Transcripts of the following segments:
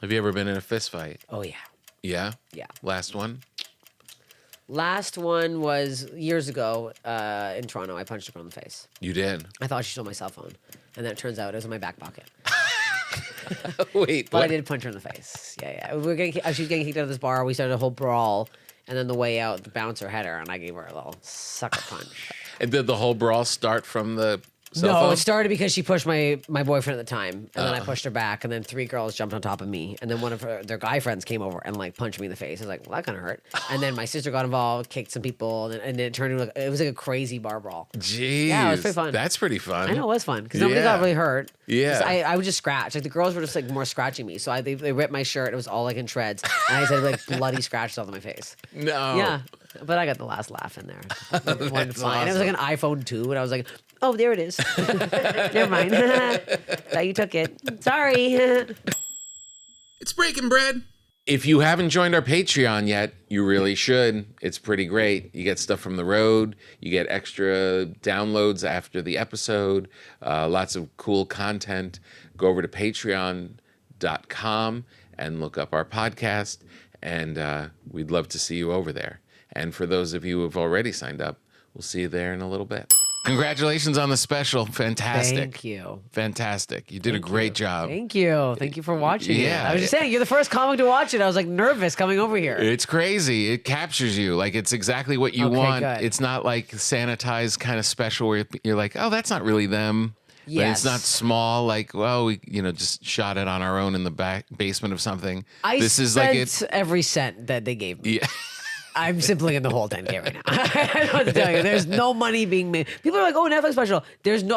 Have you ever been in a fist fight? Oh, yeah. Yeah? Yeah. Last one? Last one was years ago in Toronto. I punched a girl in the face. You did? I thought she stole my cell phone. And then it turns out it was in my back pocket. Wait. But I did punch her in the face. Yeah. She was getting kicked out of this bar. We started a whole brawl. And then the way out, the bouncer had her, and I gave her a little sucker punch. And did the whole brawl start from the cell phone? No, it started because she pushed my boyfriend at the time, and then I pushed her back, and then 3 girls jumped on top of me, and then one of their guy friends came over and like punched me in the face. I was like, well, that kind of hurt. And then my sister got involved, kicked some people, and then it turned into it was like a crazy bar brawl. Jeez. Yeah, it was pretty fun. That's pretty fun. I know, it was fun because nobody got really hurt. Yeah. 'Cause I would just scratch. Like the girls were just like more scratching me, so they ripped my shirt. It was all like in shreds, and I just had like bloody scratches all on my face. No. Yeah, but I got the last laugh in there. One That's fine. It was like an iPhone 2, and I was like, oh, there it is. Never mind. Thought you took it. Sorry. It's breaking bread. If you haven't joined our Patreon yet, you really should. It's pretty great. You get stuff from the road. You get extra downloads after the episode. Lots of cool content. Go over to patreon.com and look up our podcast. And we'd love to see you over there. And for those of you who have already signed up, we'll see you there in a little bit. Congratulations on the special. Fantastic. Thank you. Fantastic. You did a great job. Thank you. Thank you for watching it. Yeah. I was just saying, you're the first comic to watch it. I was like nervous coming over here. It's crazy. It captures you. Like it's exactly what you want. good. It's not like sanitized kind of special where you're like, oh, that's not really them. But Yes. it's not small. Like, well, we just shot it on our own in the basement of something. This is like every cent that they gave me. Yeah. I'm simply in the whole 10K right now. I don't know what to tell you. There's no money being made. People are like, oh, Netflix special.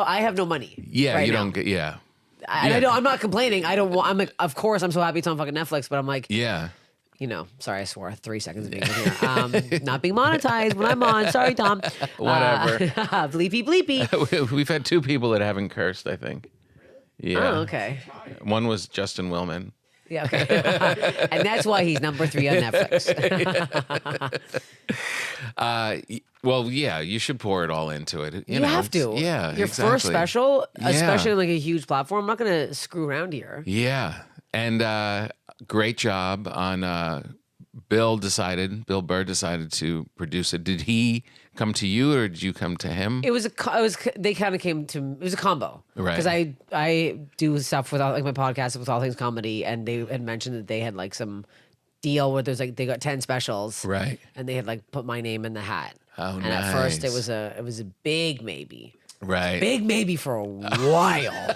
I have no money. Yeah, right you now. don't get. Yeah. I don't. I'm not complaining. I don't want. I'm like, of course, I'm so happy it's on fucking Netflix. But I'm like, Yeah. Sorry, I swore 3 seconds of being here. Not being monetized when I'm on. Sorry, Tom. Whatever. Bleepy. We've had 2 people that haven't cursed, I think. Yeah. Oh, okay. One was Justin Willman. Yeah, okay. And that's why he's number 3 on Netflix. Well, yeah, you should pour it all into it. You have to. Yeah, Your first exactly. Yeah. especially on like a huge platform, I'm not going to screw around here. Yeah. And great job on Bill Burr decided to produce it. Did he come to you or did you come to him? They kind of came to, it was a combo. Right. Because I do stuff with like my podcast with All Things Comedy, and they had mentioned that they had like some deal where there's like, they got 10 specials. Right. And they had like put my name in the hat. Oh, and at first it nice. was a big maybe. Right. Big maybe for a while.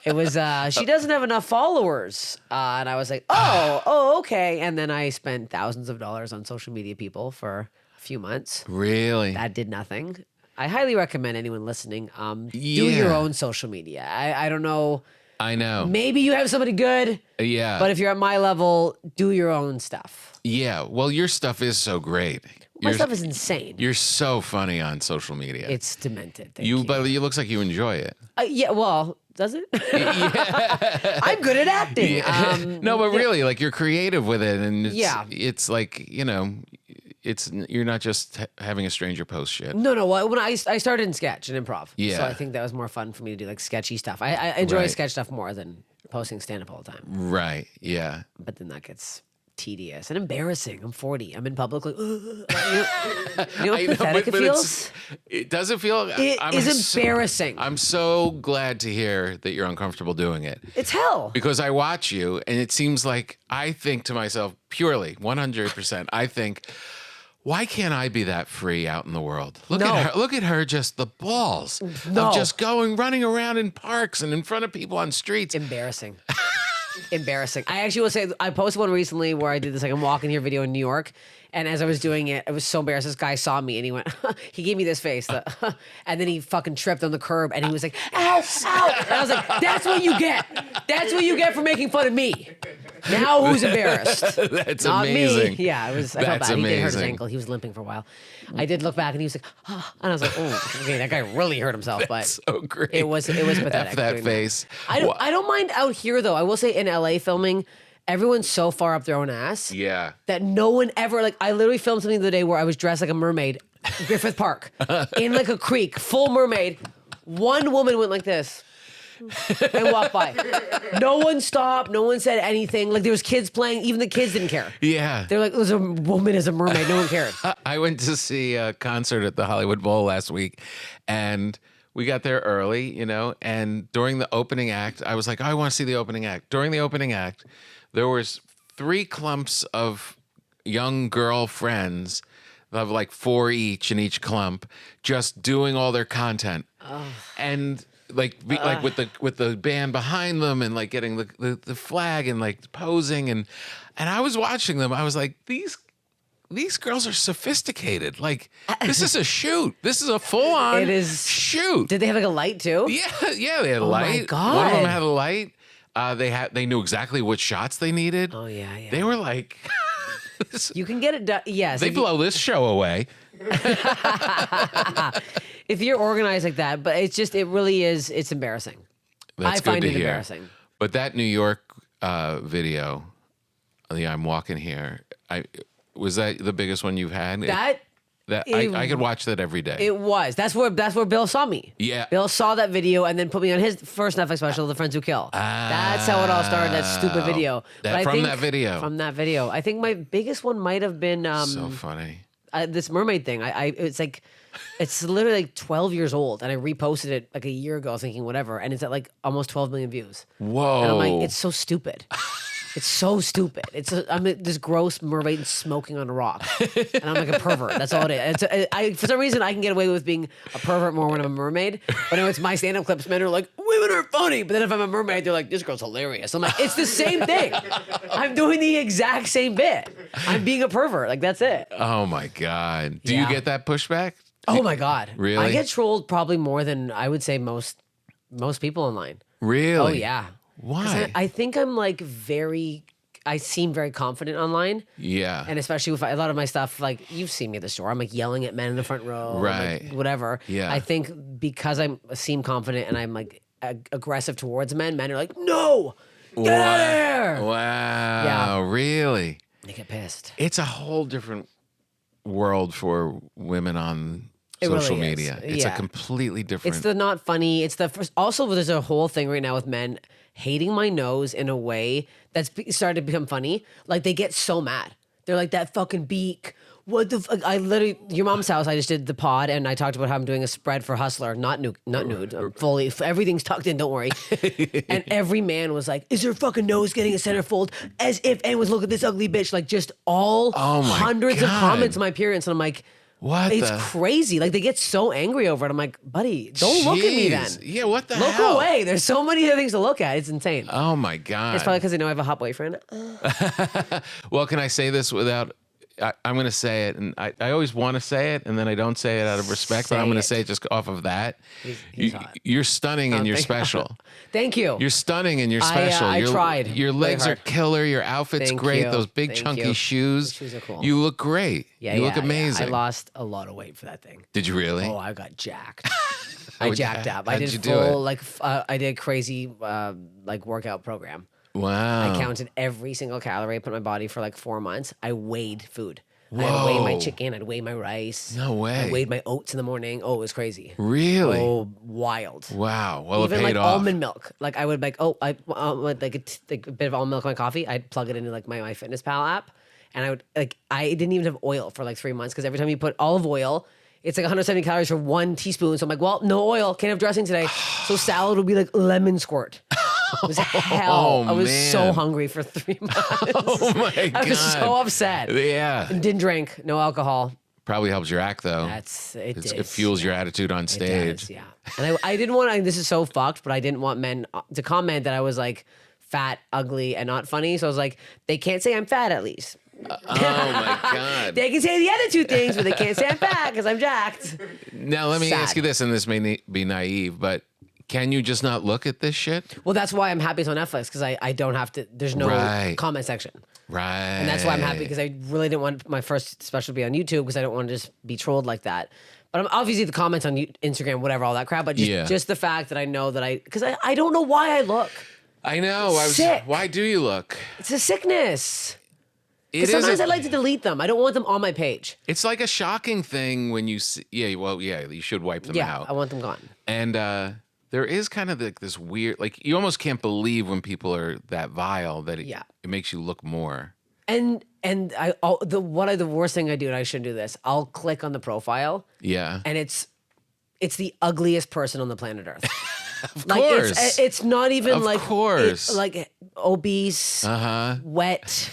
It was, she doesn't have enough followers. And I was like, okay. And then I spent thousands of dollars on social media people for a few months. Really? That did nothing. I highly recommend anyone listening, do your own social media. I don't know. I know. Maybe you have somebody good. Yeah. But if you're at my level, do your own stuff. Yeah. Well, your stuff is so great. My stuff is insane. You're so funny on social media. It's demented. Thank you. But it looks like you enjoy it. Yeah, well, does it? I'm good at acting. No, but really, like you're creative with it, and it's like you're not just having a stranger post shit. No. When I started in sketch and improv, Yeah. so I think that was more fun for me to do like sketchy stuff. I enjoy Right. sketch stuff more than posting stand up all the time. Right. Yeah. But then that gets tedious and embarrassing. I'm 40. I'm in public. Like, you know how pathetic it feels? It doesn't feel. It is embarrassing. I'm so glad to hear that you're uncomfortable doing it. It's hell. Because I watch you, and it seems like I think to myself, purely 100%. I think, why can't I be that free out in the world? Look at her, just the balls of just running around in parks and in front of people on streets. Embarrassing. Embarrassing. I actually will say, I posted one recently where I did this like I'm walking here video in New York, and as I was doing it, I was so embarrassed. This guy saw me and he went, he gave me this face, and then he fucking tripped on the curb and he was like, ow, ow. And I was like, that's what you get. That's what you get for making fun of me. Now who's embarrassed? That's Not amazing. me. Yeah, I felt That's bad. He did hurt his amazing. ankle. He was limping for a while. I did look back and he was like, and I was like, oh, okay, that guy really hurt himself. But So great. it was pathetic. F that doing face. I don't mind out here though. I will say in LA filming, everyone's so far up their own ass Yeah. that no one ever like. I literally filmed something the other day where I was dressed like a mermaid, Griffith Park, in like a creek, full mermaid. One woman went like this. and walked by. No one stopped. No one said anything. Like there was kids playing. Even the kids didn't care. Yeah. They're like, there's a woman as a mermaid. No one cared. I went to see a concert at the Hollywood Bowl last week, and we got there early, and during the opening act, I was like, oh, I want to see the opening act. During the opening act, there was 3 clumps of young girl friends of like 4 each in each clump, just doing all their content. And like with the band behind them and like getting the flag and like posing and I was watching them. I was like, these girls are sophisticated. Like this is a shoot. This is a full on shoot. Did they have like a light too? Yeah, they had a light. My God. One of them had a light. They knew exactly what shots they needed. Oh yeah. They were like, you can get it done. Yes. They blow this show away. If you're organized like that, but it really is. It's embarrassing. That's I find good to it hear. embarrassing. But that New York video, I'm walking here. Was that the biggest one you've had? I could watch that every day. It was. That's where Bill saw me. Yeah. Bill saw that video and then put me on his first Netflix special, The Friends Who Kill. That's how it all started. That stupid video. From that video. I think my biggest one might have been so funny. This mermaid thing. It's literally like 12 years old, and I reposted it like a year ago, thinking whatever, and it's at like almost 12 million views. Whoa! And I'm like, it's so stupid. It's so stupid. I'm this gross mermaid smoking on a rock, and I'm like a pervert. That's all it is. For some reason, I can get away with being a pervert more when I'm a mermaid. But when it's my stand-up clips, men are like, women are funny. But then if I'm a mermaid, they're like, this girl's hilarious. I'm like, it's the same thing. I'm doing the exact same bit. I'm being a pervert. Like that's it. Oh my God! Do you get that pushback? Oh my God! Really? I get trolled probably more than I would say most people online. Really? Oh yeah. Why? I think I'm like I seem very confident online. Yeah. And especially with a lot of my stuff, like you've seen me at the store, I'm like yelling at men in the front row. Right. Like, whatever. Yeah. I think because I seem confident and I'm like aggressive towards men are like, no, get out of here. Wow. Yeah. Really? They get pissed. It's a whole different world for women on It social really is. media. It's a Yeah. completely different. It's the not funny. It's the first. Also, there's a whole thing right now with men hating my nose in a way that's started to become funny. Like they get so mad. They're like, that fucking beak. What the fuck? I literally, your mom's house, I just did the pod and I talked about how I'm doing a spread for Hustler, not nude. I'm fully, everything's tucked in, don't worry. And every man was like, is her fucking nose getting a centerfold? As if anyone's looking at this ugly bitch. Like just all hundreds of comments on my appearance. And I'm like, what? It's crazy. Like they get so angry over it. I'm like, buddy, don't look at me then. Yeah, what the Look hell? away. There's so many other things to look at. It's insane. Oh my God. It's probably because they know I have a hot boyfriend. Well, can I say this without? I'm going to say it, and I always want to say it, and then I don't say it out of respect, but I'm going to say it just off of that. He's hot. You're stunning and you're special. Thank you. You're stunning and you're special. I tried Your legs really are hard. killer. Your outfit's Thank great. you. Those big Thank chunky you. shoes. The shoes are cool. You look great. Yeah, you look amazing. I lost a lot of weight for that thing. Did you really? Oh, I got jacked. I jacked up. I how'd did you do it? full I did crazy like workout program. Wow. I counted every single calorie I put in my body for like 4 months. I weighed food. I'd weigh my chicken. I'd weigh my rice. No way. I weighed my oats in the morning. Oh, it was crazy. Really? Oh, wild. Wow. Well, Even it paid like off. almond milk. Like I would like, I want like a bit of almond milk in my coffee. I'd plug it into like my MyFitnessPal app, and I would like I didn't even have oil for like 3 months because every time you put olive oil, it's like 170 calories for 1 teaspoon. So I'm like, well, no oil, can't have dressing today. So salad would be like lemon squirt. It was hell. I was so hungry for 3 months. Oh my God. I was so upset. Yeah. And didn't drink, no alcohol. Probably helps your act though. It fuels your attitude on It stage. does, yeah. And I didn't want, this is so fucked, but I didn't want men to comment that I was like fat, ugly, and not funny. So I was like, they can't say I'm fat at least. Oh my God. They can say the other 2 things, but they can't say I'm fat because I'm jacked. Now let me ask you this, and this may be naive, but can you just not look at this shit? Well, that's why I'm happy it's on Netflix because I don't have to, there's no comment section. Right. And that's why I'm happy because I really didn't want my first special to be on YouTube because I don't want to just be trolled like that. But I'm obviously the comments on Instagram, whatever, all that crap. But just the fact that I know that because I don't know why I look. I know. Sick. Why do you look? It's a sickness. It Sometimes I like to delete them. I don't want them on my page. It's like a shocking thing when you see. Yeah, you should wipe them Yeah, out. I want them gone. And there is kind of like this weird, like you almost can't believe when people are that vile that it makes you look more. And the worst thing I do, and I shouldn't do this, I'll click on the profile. Yeah. And it's the ugliest person on the planet Earth. Of like course. it's not even of like course. like obese, wet.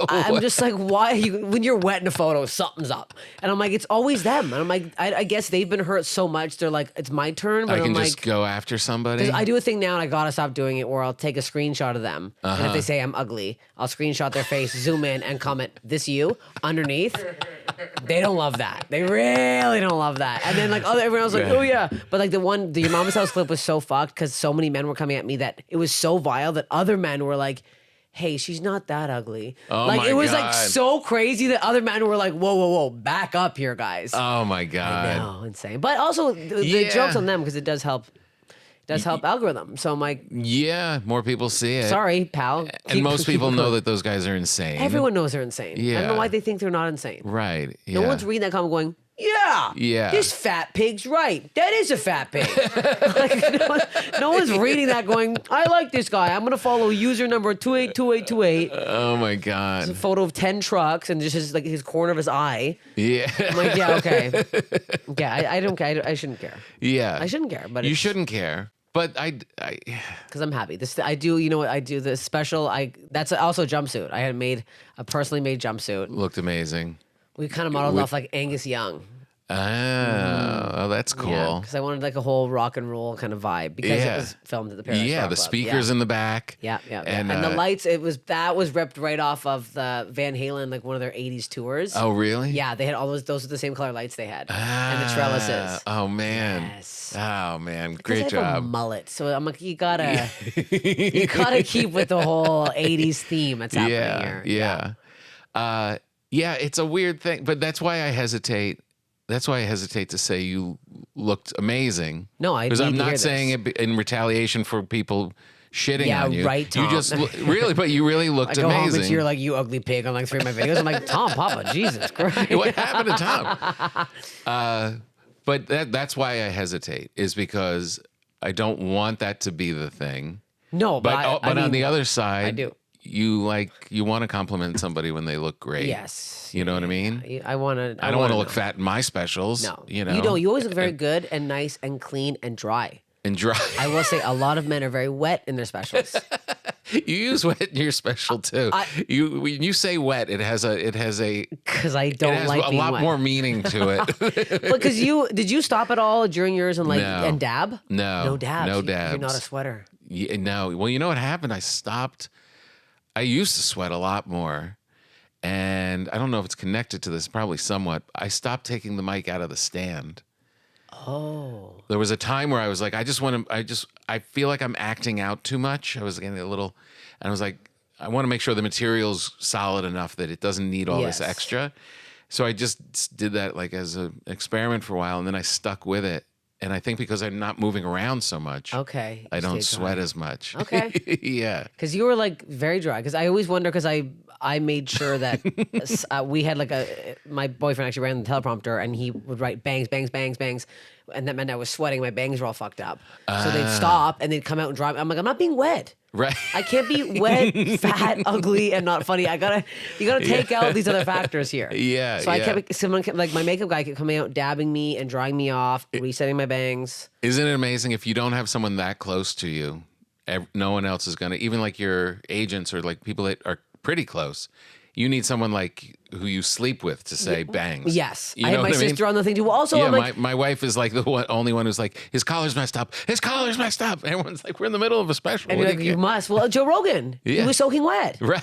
I'm just like, why when you're wet in a photo, something's up. And I'm like, it's always them. And I'm like, I guess they've been hurt so much, they're like, it's my turn. But I can I'm just like, go after somebody. I do a thing now, and I gotta stop doing it, where I'll take a screenshot of them, and if they say I'm ugly, I'll screenshot their face, zoom in, and comment, "This you?" underneath. They don't love that. They really don't love that. And then like everyone else was like, oh yeah. But like the Your Mama's House clip was so fucked because so many men were coming at me that it was so vile that other men were like, hey, she's not that ugly. Oh like my it was God. like so crazy that other men were like, whoa, back up here, guys. Oh my God. No, insane. But also the joke's on them because it does help. Does help algorithm. So I'm like, yeah, more people see it. sorry, pal. And most people know that those guys are insane. Everyone knows they're insane. I don't know Yeah. why they think they're not insane. Right. Yeah. No one's reading that comment going, yeah, this fat pig's right. That is a fat pig. Like, no one's reading that going, I like this guy. I'm going to follow user number 282828. Oh my God. A photo of 10 trucks and just his corner of his eye. Yeah. I'm like, yeah, okay. Yeah, I don't care. I shouldn't care. Yeah. I shouldn't care. But You shouldn't care. But because I'm happy. I do. You know what? I do this special. That's also a jumpsuit. I had made a personally made jumpsuit. looked amazing. We kind of modeled off like Angus Young. Oh, that's cool. Because I wanted like a whole rock and roll kind of vibe because it was filmed at the Paradise Yeah, Rock the Club. speakers in the back. Yeah. And, And the lights, that was ripped right off of the Van Halen, like one of their 80s tours. Oh, really? Yeah, they had all those are the same color lights they had. And the trellises. Oh man. Yes. Oh man. Because Great I have a job. mullet. So I'm like, you gotta keep with the whole 80s theme that's happening here. Yeah, it's a weird thing, but that's why I hesitate. That's why I hesitate to say you looked amazing. No, I because need I'm to hear not saying this. it in retaliation for people shitting Yeah, on you. right, Tom. You just really, but you really I looked go home and amazing. you're like, you ugly pig on like 3 of my videos. I'm like, Tom, Papa, Jesus Christ. What happened to Tom? But that's why I hesitate, is because I don't want that to be the thing. No, But I on mean, the other side, I do. You want to compliment somebody when they look great. Yes. You know what I mean? I want to. I don't want to look fat in my specials. No, you know. You don't. You always look very good and nice and clean and dry. And dry. I will say a lot of men are very wet in their specials. You use wet in your special too. When you say wet, it has a Because I don't it has like a being lot wet. more meaning to it. Because did you stop at all during yours and No. and dab? No. No dabs. No You're dabs. not a sweater. Yeah, no. Well, you know what happened? I stopped. I used to sweat a lot more. And I don't know if it's connected to this, probably somewhat. I stopped taking the mic out of the stand. Oh. There was a time where I was like, I feel like I'm acting out too much. I was getting a little, and I was like, I want to make sure the material's solid enough that it doesn't need all this Yes. extra. So I just did that like as an experiment for a while, and then I stuck with it. And I think because I'm not moving around so much, Okay. I don't Stay sweat dry. as much. Okay. Yeah. Because you were like very dry. Because I always wonder, because I made sure that we had like my boyfriend actually ran the teleprompter and he would write bangs, bangs, bangs, bangs. And that meant I was sweating. My bangs were all fucked up. So they'd stop and they'd come out and dry. I'm like, I'm not being wet. Right. I can't be wet, fat, ugly, and not funny. You gotta take out these other factors here. Yeah, So yeah. someone kept, like my makeup guy kept coming out, dabbing me and drying me off, resetting my bangs. Isn't it amazing if you don't have someone that close to you, no one else is going to, even like your agents or like people that are pretty close, you need someone like who you sleep with to say bangs. Yes. You I know had my what I mean? sister on the thing too. Also, Yeah, I'm like, my wife is like the only one who's like, his collar's messed up. His collar's messed up. Everyone's like, we're in the middle of a special. and What you're do like, you you care? must. Well, Joe Rogan, he Yeah. was soaking wet. Right.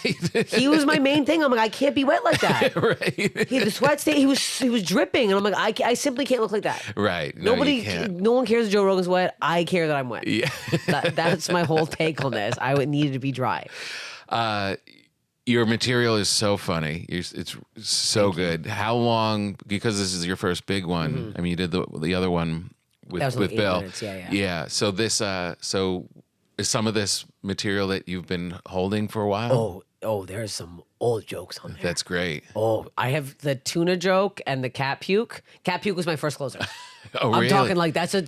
He was my main thing. I'm like, I can't be wet like that. Right. The sweat state. He was dripping, and I'm like, I simply can't look like that. Right. No, Nobody, you can't. no one cares if Joe Rogan's wet. I care that I'm wet. Yeah. That's my whole take on this. I would need to be dry. Your material is so funny. It's so good. How long? Because this is your first big one. I mean, you did the other one That was with like 8 Bill. minutes, yeah. Yeah. So this. So is some of this material that you've been holding for a while? Oh, there's some old jokes on there. That's great. Oh, I have the tuna joke and the cat puke. Cat puke was my first closer. Oh, really? I'm talking like that's a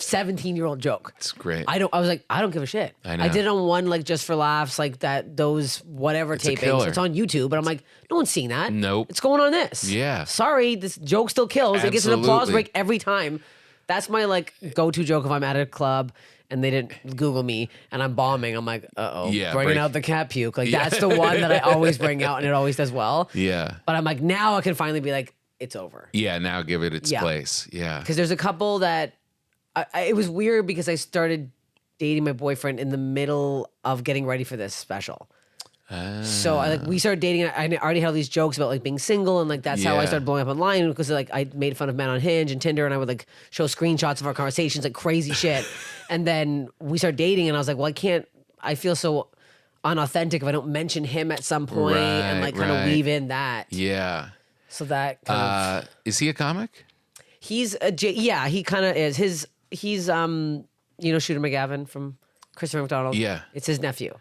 17-year-old joke. It's great. I was like, I don't give a shit. I know. I did it on one like just for laughs, like those whatever It's a tapings. killer. It's on YouTube, but I'm like, no one's seeing that. Nope. It's going on this. Yeah. Sorry, this joke still kills. It gets an applause Absolutely. break every time. That's my like go-to joke if I'm at a club and they didn't Google me and I'm bombing. I'm like, Yeah, bringing break- out the cat puke. Like that's the one that I always bring out and it always does well. Yeah. But I'm like, now I can finally be like, it's over. Yeah. Now give it its Yeah. place. Yeah. Because there's a couple that it was weird because I started dating my boyfriend in the middle of getting ready for this special. So we started dating. I already had all these jokes about like being single and like that's how I Yeah. started blowing up online because like I made fun of men on Hinge and Tinder and I would like show screenshots of our conversations, like crazy shit. And then we started dating and I was like, well, I feel so unauthentic if I don't mention him at some point and like kind of weave in that. Yeah. So that kind of, Is he a comic? he kind of is. He's Shooter McGavin from Christopher McDonald. Yeah. It's his nephew.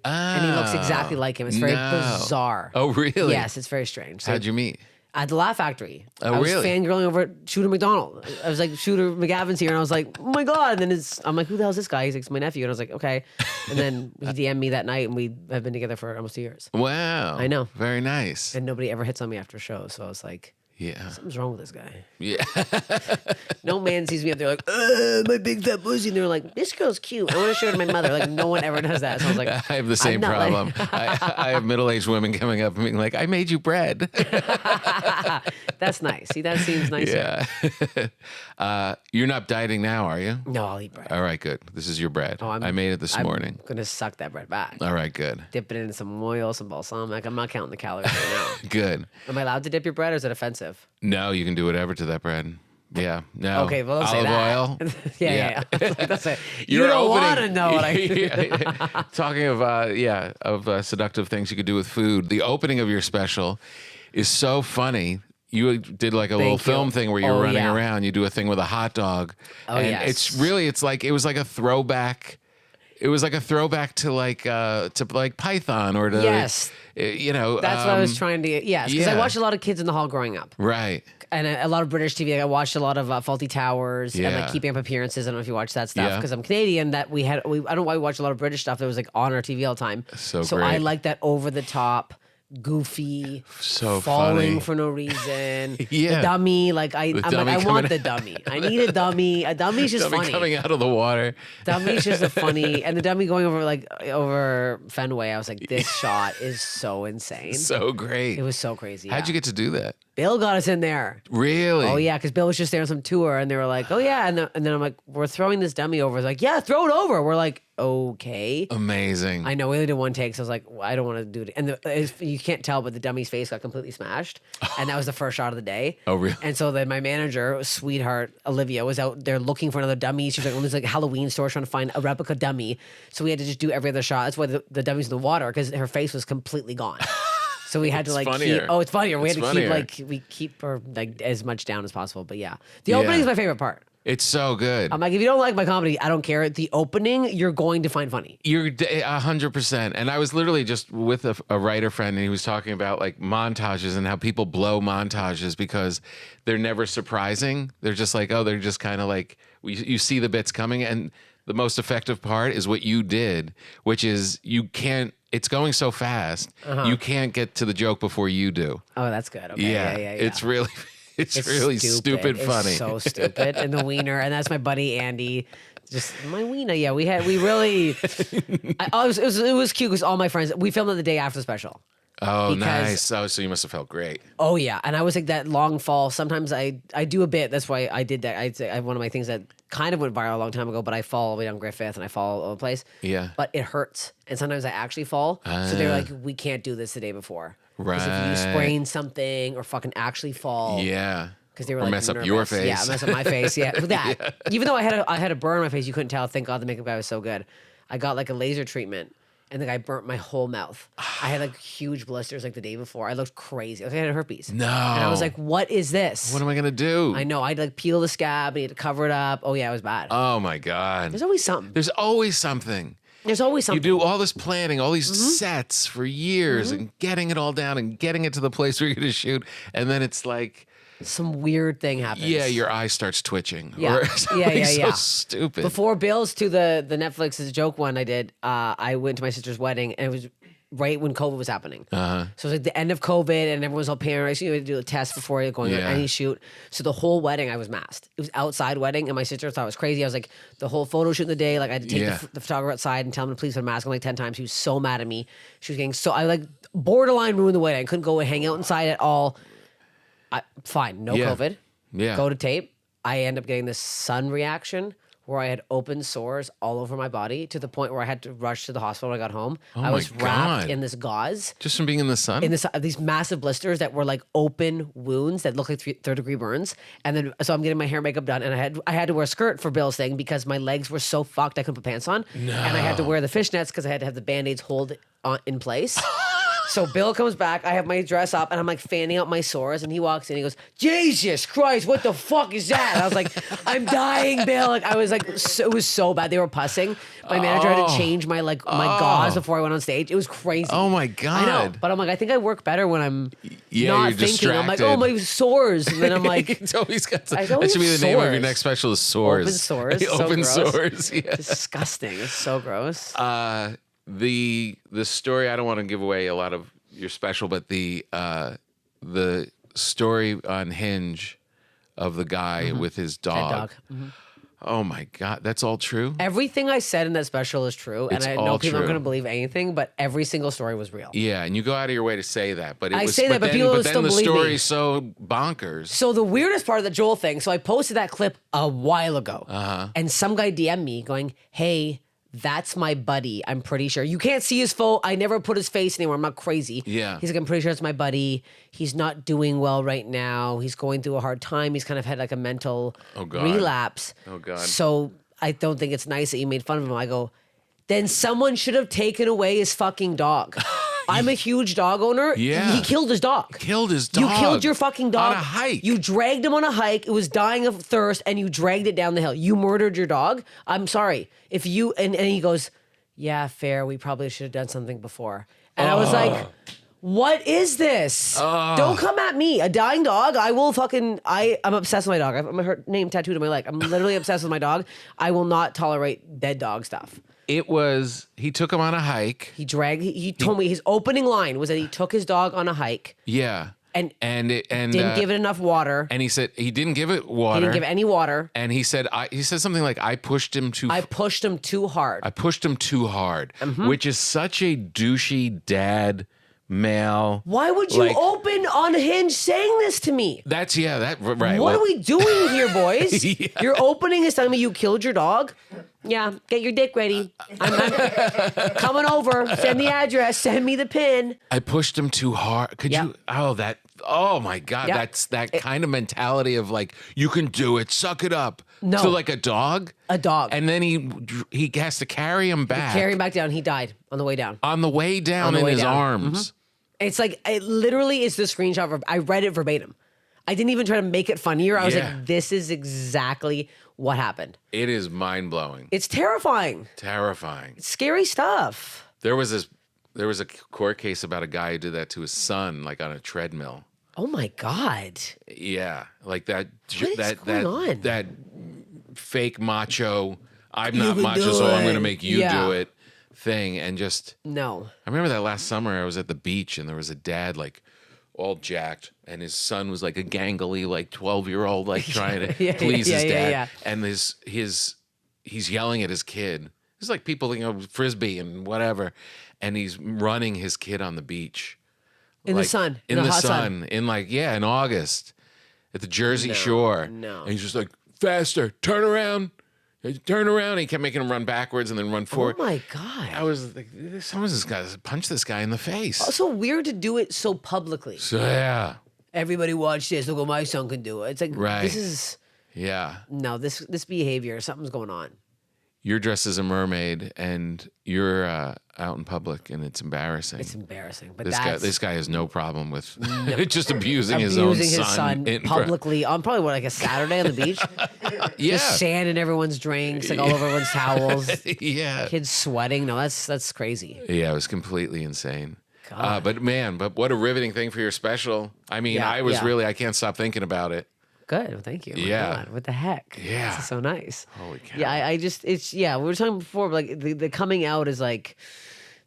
And he looks exactly like him. It's very bizarre. Oh, really? Yes, it's very strange. So How'd you meet? at the Laugh Factory. Oh, I was really? fangirling over Shooter McDonald. I was like, Shooter McGavin's here. And I was like, oh my God. And then I'm like, who the hell is this guy? He's like, it's my nephew. And I was like, okay. And then he DM'd me that night and we have been together for almost 2 years. Wow. I know. Very nice. And nobody ever hits on me after a show. So I was like, Yeah. something's wrong with this guy. Yeah. No man sees me up there like, my big fat pussy. And they're like, this girl's cute. I want to show her to my mother. Like, no one ever does that. So I was like, I have the same not like- problem. I have middle-aged women coming up and being like, I made you bread. that's nice. See, that seems nicer. Yeah. You're not dieting now, are you? No, I'll eat bread. All right, good. This is your bread. Oh, I made it this morning. I'm going to suck that bread back. All right, good. Dip it in some oil, some balsamic. I'm not counting the calories right now. Good. Am I allowed to dip your bread or is it offensive? No, you can do whatever to that bread. Yeah. No. Okay, well, don't say Olive that. oil. yeah. That's it. You You're don't opening- want to know what I Talking of seductive things you could do with food. The opening of your special is so funny. You did like a little you. film thing where you're Oh, running yeah. around. You do a thing with a hot dog. Oh, and yes. it was like a throwback. It was like a throwback to like Python or to Yes. That's That's what I was trying to get. Yes, because I yeah. watched a lot of Kids in the Hall growing up. Right. And a lot of British TV. Like I watched a lot of Faulty Towers and Yeah. like Keeping Up Appearances. I don't know if you watch that stuff Yeah. because I'm Canadian. That I don't know why we watch a lot of British stuff that was like on our TV all the time. So I great. like that over the top, goofy, So falling funny. for no reason. Yeah. The dummy. Like I'm dummy like I coming want out. the dummy. I need a dummy. A dummy's just Dummy funny. coming out of the water. Dummy's just a funny, and the dummy going over Fenway. I was like, this shot is so insane. So great. It was so crazy. How'd yeah. you get to do that? Bill got us in there. Really? Oh yeah, because Bill was just there on some tour, and they were like, "Oh yeah," and then I'm like, "We're throwing this dummy over." It's like, "Yeah, throw it over." We're like, "Okay." Amazing. I know we only did one take, so I was like, well, "I don't want to do it." And you can't tell, but the dummy's face got completely smashed, and that was the first shot of the day. Oh, really? And so then my manager, sweetheart Olivia, was out there looking for another dummy. She was like, "Oh, there's like a Halloween store trying to find a replica dummy." So we had to just do every other shot. That's why the dummy's in the water because her face was completely gone. So we had to like funnier. keep. Oh, it's funnier. We had It's to funnier. we keep her like as much down as possible. But yeah, the opening is my favorite part. It's so good. I'm like, if you don't like my comedy, I don't care. The opening, you're going to find funny. You're 100%. And I was literally just with a writer friend, and he was talking about like montages and how people blow montages because they're never surprising. They're just like, oh, they're just kind of like you see the bits coming, and the most effective part is what you did, which is you can't. It's going so fast, you can't get to the joke before you do. Oh, that's good. Okay. Yeah. It's really, it's really stupid funny. It's so stupid. And the wiener, and that's my buddy Andy. Just my wiener. Yeah, we really. It was cute because all my friends. We filmed it the day after the special. Oh, because- nice. Oh, so you must have felt great. Oh yeah, and I was like that long fall. Sometimes I do a bit. That's why I did that. I one of my things that kind of went viral a long time ago. But I fall all the way down Griffith and I fall all over the place. Yeah. But it hurts, and sometimes I actually fall. So they're like, we can't do this the day before. 'Cause if you Right. sprain something or fucking actually fall. Yeah. Because they were Or like mess up nervous. your face. Yeah, mess up my face. Yeah, with that. Even though I had a burn on my face, you couldn't tell. Thank God the makeup guy was so good. I got like a laser treatment, and the guy burnt my whole mouth. I had like huge blisters like the day before. I looked crazy. I had herpes. No. And I was like, "What is this?" What am I gonna do? I know. I'd like peel the scab. I had to cover it up. Oh yeah, it was bad. Oh my God. There's always something. There's always something. There's always You something. do all this planning, all these Mm-hmm. sets for years and getting it all down and getting it to the place where you're going to shoot. And then it's like, some weird thing happens. Yeah, your eye starts twitching. Yeah. Or something so stupid. Before Bill's to the Netflix's joke one I did, I went to my sister's wedding, and it was right when COVID was happening. So it was like the end of COVID, and everyone was all paranoid. So you had to do a test before going on any shoot. So the whole wedding, I was masked. It was outside wedding, and my sister thought it was crazy. I was like, the whole photo shoot of the day, like I had to take the photographer outside and tell him to please put a mask on like 10 times. She was so mad at me. She was getting I like borderline ruined the wedding. I couldn't go and hang out inside at all. Fine, no COVID. Yeah. Go to tape. I end up getting this sun reaction where I had open sores all over my body to the point where I had to rush to the hospital when I got home. I was wrapped in this gauze. Just from being in the sun? These massive blisters that were like open wounds that looked like third-degree burns. And then, so I'm getting my hair and makeup done, and I had to wear a skirt for Bill's thing because my legs were so fucked I couldn't put pants on. No. And I had to wear the fishnets because I had to have the Band-Aids hold in place. So Bill comes back, I have my dress up, and I'm like fanning out my sores, and he walks in, he goes, Jesus Christ, what the fuck is that? And I was like, I'm dying, Bill. Like I was like, it was so bad. They were pussing. My manager had to change my gauze before I went on stage. It was crazy. Oh my God. I know, but I'm like, I think I work better when I'm not you're thinking. distracted. I'm like, oh, my sores. And then I'm like, It's always got I that always should be the name of your sores. next special is Sores. Open sores. So Open gross. sores. Yeah. Disgusting. It's so gross. The story, I don't want to give away a lot of your special, but the story on Hinge of the guy with his dog. Oh my God, that's all true? Everything I said in that special is true, It's and I all know people aren't true. going to believe anything, but every single story was real. Yeah, and you go out of your way to say that, but I say that, but people still the believe me. story's so bonkers. So the weirdest part of the Joel thing, so I posted that clip a while ago, and some guy DM'd me going, hey, that's my buddy, I'm pretty sure. You can't see his photo. I never put his face anywhere. I'm not crazy. Yeah. He's like, I'm pretty sure it's my buddy. He's not doing well right now. He's going through a hard time. He's kind of had like a mental relapse. Oh, God. So I don't think it's nice that you made fun of him. I go, then someone should have taken away his fucking dog. I'm a huge dog owner. Yeah. He killed his dog. Killed his dog. You killed your fucking dog. On a hike. You dragged him on a hike. It was dying of thirst, and you dragged it down the hill. You murdered your dog. I'm sorry. If you and he goes, yeah, fair. We probably should have done something before. And I was like, what is this? Don't come at me. A dying dog. I will fucking. I'm obsessed with my dog. I have her name tattooed on my leg. I'm literally obsessed with my dog. I will not tolerate dead dog stuff. He took him on a hike. He told me his opening line was that he took his dog on a hike. Yeah. And didn't give it enough water. And he said he didn't give it water. He didn't give any water. And he said something like, I pushed him too hard. I pushed him too hard, which is such a douchey dad male. Why would you open on Hinge saying this to me? That's right. What are we doing here, boys? Yeah. Your opening is telling me you killed your dog. Yeah, get your dick ready. I'm coming over. Send the address. Send me the pin. I pushed him too hard. Could you? Oh my God, Yep. that's that kind of mentality of like, you can do it, suck it up. No. To like a dog. A dog. And then he has to carry him back. Carry him back down. He died on the way down. On the way down in his arms. It's like, it literally is the screenshot. I read it verbatim. I didn't even try to make it funnier. I was like, this is exactly what happened. It is mind blowing. It's terrifying. Terrifying. It's scary stuff. There was a court case about a guy who did that to his son, like on a treadmill. Oh my God. Yeah, like that. What is going on? That fake macho. I'm not macho, so I'm going to make you do it. Thing and just no. I remember that last summer I was at the beach and there was a dad like all jacked and his son was like a gangly like 12-year-old like trying to please his dad. Yeah. And he's yelling at his kid. It's like people, frisbee and whatever, and he's running his kid on the beach In the sun. in the hot sun in in August at the Jersey Shore. No. And he's just like, faster, turn around. Turn around. And he kept making him run backwards and then run forward. Oh my God. I was like, someone's this guy punch this guy in the face. Also weird to do it so publicly. So yeah. Everybody watch this. Look what my son can do. It's like, this is this behavior. Something's going on. You're dressed as a mermaid and you're out in public and it's embarrassing. It's embarrassing. But this guy has no problem with just abusing his own son publicly on probably like a Saturday on the beach. Just sand in everyone's drinks, like all over everyone's towels. Yeah. Kids sweating. No, that's crazy. Yeah, it was completely insane. God. But what a riveting thing for your special. I mean, Yeah, I can't stop thinking about it. Good. Well, thank you. My Yeah. God, what the heck? Yeah. This is so nice. Holy cow. Yeah, we were talking before, like the coming out is like,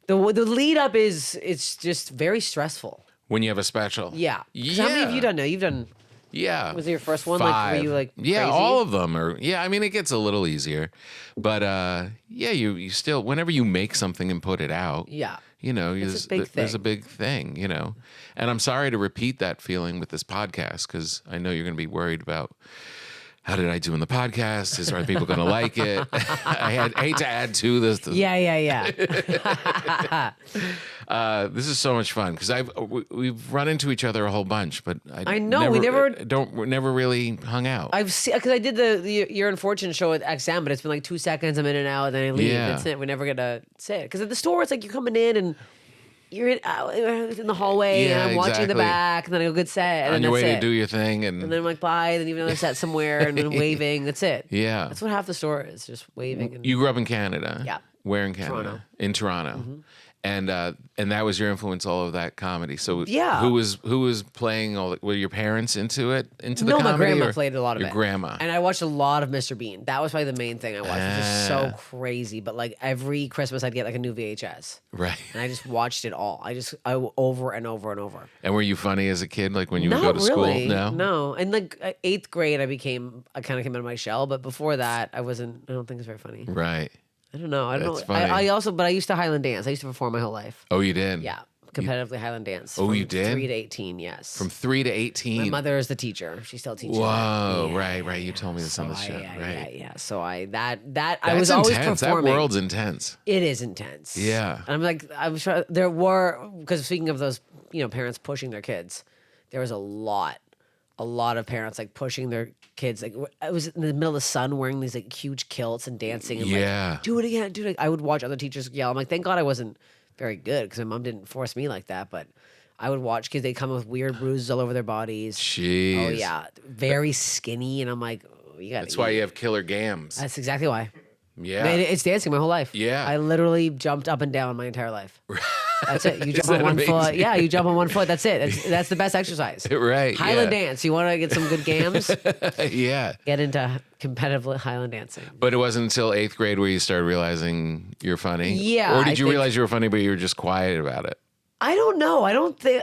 the lead up it's just very stressful. When you have a special. Yeah. 'Cause Yeah. how many have you done now? You've done, Yeah. was it your first one? 5. Like, were you like Yeah, crazy? all of them are. Yeah, I mean, it gets a little easier. But yeah, you still, whenever you make something and put it out. Yeah. You know, It's a big there's a thing. big thing, you know. And I'm sorry to repeat that feeling with this podcast because I know you're going to be worried about how did I do in the podcast? Are people going to like it? I hate to add to this. Yeah. This is so much fun because we've run into each other a whole bunch, but I know, we never really hung out. I've seen, because I did the You're Unfortunate show at XM, but it's been like 2 seconds. I'm in and out, and then I leave. Yeah. That's it. We never get to say it. Because at the store, it's like you're coming in and you're in the hallway, Yeah, and I'm watching the exactly. back, and then I go, good set. And On then your way that's to it. do your thing, and And then I'm like, bye. Then even another set somewhere, and then waving. That's it. yeah, That's what half the store is, just waving. And, you grew up in Canada. Yeah. Where in Canada? Toronto. In Toronto. And that was your influence, all of that comedy. So Yeah. who was playing all? Were your parents into it? Into the no, comedy? my grandma or played a lot of your it. grandma. And I watched a lot of Mr. Bean. That was probably the main thing I watched. It was just so Ah. crazy. But like every Christmas, I'd get like a new VHS. Right. And I just watched it all. I over and over and over. And were you funny as a kid? Like when you would Not go to really. school? No. And like 8th grade, I kind of came out of my shell. But before that, I don't think it's very funny. Right. I don't know. That's know. funny. But I used to Highland dance. I used to perform my whole life. Oh, you did? Yeah. Competitively Highland dance. Oh, from you did? 3 to 18, yes. From 3 to 18. My mother is the teacher. She still teaches. Whoa, Yeah, right. You told me this on the show. Right. Yeah. So I That's was always intense. performing. That world's intense. It is intense. Yeah. And I'm like, I was trying. There were, because speaking of those, parents pushing their kids, there was a lot of parents like pushing their kids. Like I was in the middle of the sun wearing these like huge kilts and dancing and Yeah. like, do it again, do it. I would watch other teachers yell. I'm like, thank God I wasn't very good because my mom didn't force me like that. But I would watch kids. They come with weird bruises all over their bodies. Jeez. Oh yeah, very skinny, and I'm like, oh, you got. That's why you have killer gams. That's exactly why. Yeah. Man, it's dancing my whole life. Yeah. I literally jumped up and down my entire life. That's it. You jump on that one foot. amazing? Yeah, you jump on one foot. That's it. That's the best exercise. Right. Highland yeah. dance. You want to get some good gams? Yeah. Get into competitive Highland dancing. But it wasn't until 8th grade where you started realizing you're funny? Yeah, Or did I you think- realize you were funny, but you were just quiet about it? I don't know.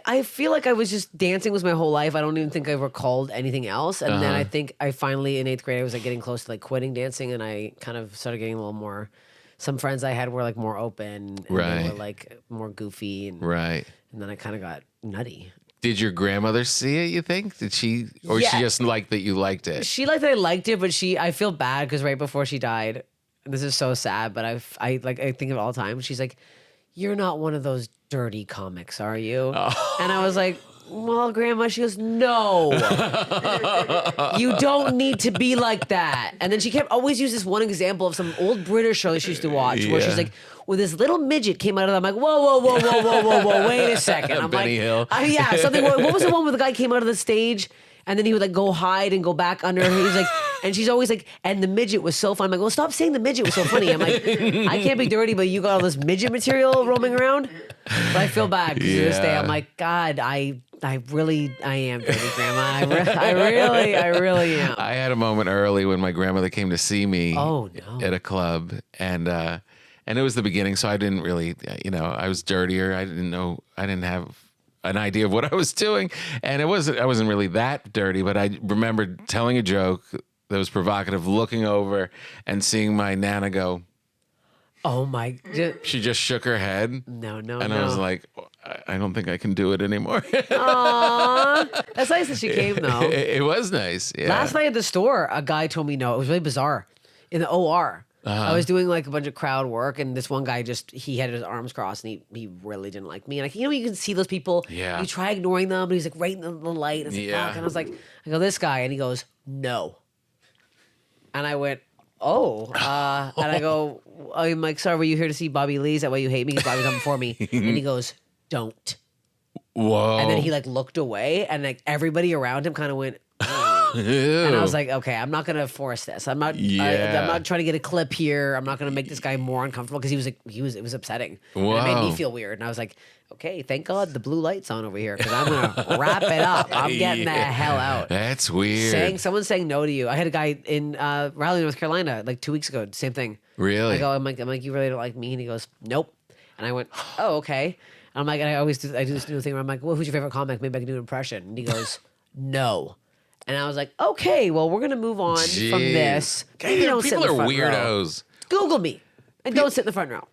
I feel like I was just dancing was my whole life. I don't even think I recalled anything else. And then I think I finally in 8th grade, I was like getting close to like quitting dancing, and I kind of started getting a little more. Some friends I had were like more open, and they Right. were like more goofy, and Right. then I kind of got nutty. Did your grandmother see it, you think? Did she, or she Yeah. just liked that you liked it? She liked that I liked it, but I feel bad because right before she died, and this is so sad, but I think of it all the time. She's like, "You're not one of those dirty comics, are you?" And I was like, "Well, Grandma," she goes, "No, you don't need to be like that." And then she kept always use this one example of some old British show that she used to watch, where she's Yeah. like, "Well, this little midget came out of them." I'm like, whoa, wait a second. I'm Benny like, Hill. yeah, something. What was the one where the guy came out of the stage? And then he would like go hide and go back under. He was like, and she's always like, and the midget was so fun. I'm like, well, stop saying the midget was so funny. I'm like, I can't be dirty, but you got all this midget material roaming around. But I feel bad because to this day, I'm Yeah. like, God, I am dirty, Grandma. I really am. I had a moment early when my grandmother came to see me Oh, no. at a club, and it was the beginning, so I didn't really, I was dirtier. I didn't have an idea of what I was doing, and I wasn't really that dirty, but I remembered telling a joke that was provocative, looking over and seeing my Nana go. Oh my, She just shook her head, no. and I was like, I don't think I can do it anymore. Aw, that's nice that she came though. It was nice. Yeah. Last night at the store, a guy told me no. It was really bizarre. In the OR, I was doing like a bunch of crowd work, and this one guy he had his arms crossed, and he really didn't like me. And like, you can see those people. Yeah. You try ignoring them, but he's like right in the light. And I was like, Yeah. fuck. And I was like, I go, this guy, and he goes, no. And I went, oh. And I go, I'm like, sorry, were you here to see Bobby Lee? Is that why you hate me? Because Bobby's on before me. And he goes, don't. Whoa. And then he like looked away, and like everybody around him kind of went, "Ooh." And I was like, okay, I'm not gonna force this. I'm not. I'm not trying to get a clip here. I'm not gonna make this guy more uncomfortable because it was upsetting. And it made me feel weird. And I was like, okay, thank God the blue light's on over here because I'm gonna wrap it up. I'm getting the hell out. That's weird. Someone's saying no to you. I had a guy in Raleigh, North Carolina, like 2 weeks ago. Same thing. Really? I'm like, you really don't like me? And he goes, nope. And I went, oh, okay. And I'm like, and I do this new thing where I'm like, well, who's your favorite comic? Maybe I can do an impression. And he goes, no. And I was like, okay, well, we're gonna move on from this. Maybe don't sit in the front weirdos. Row. Google me and don't sit in the front row.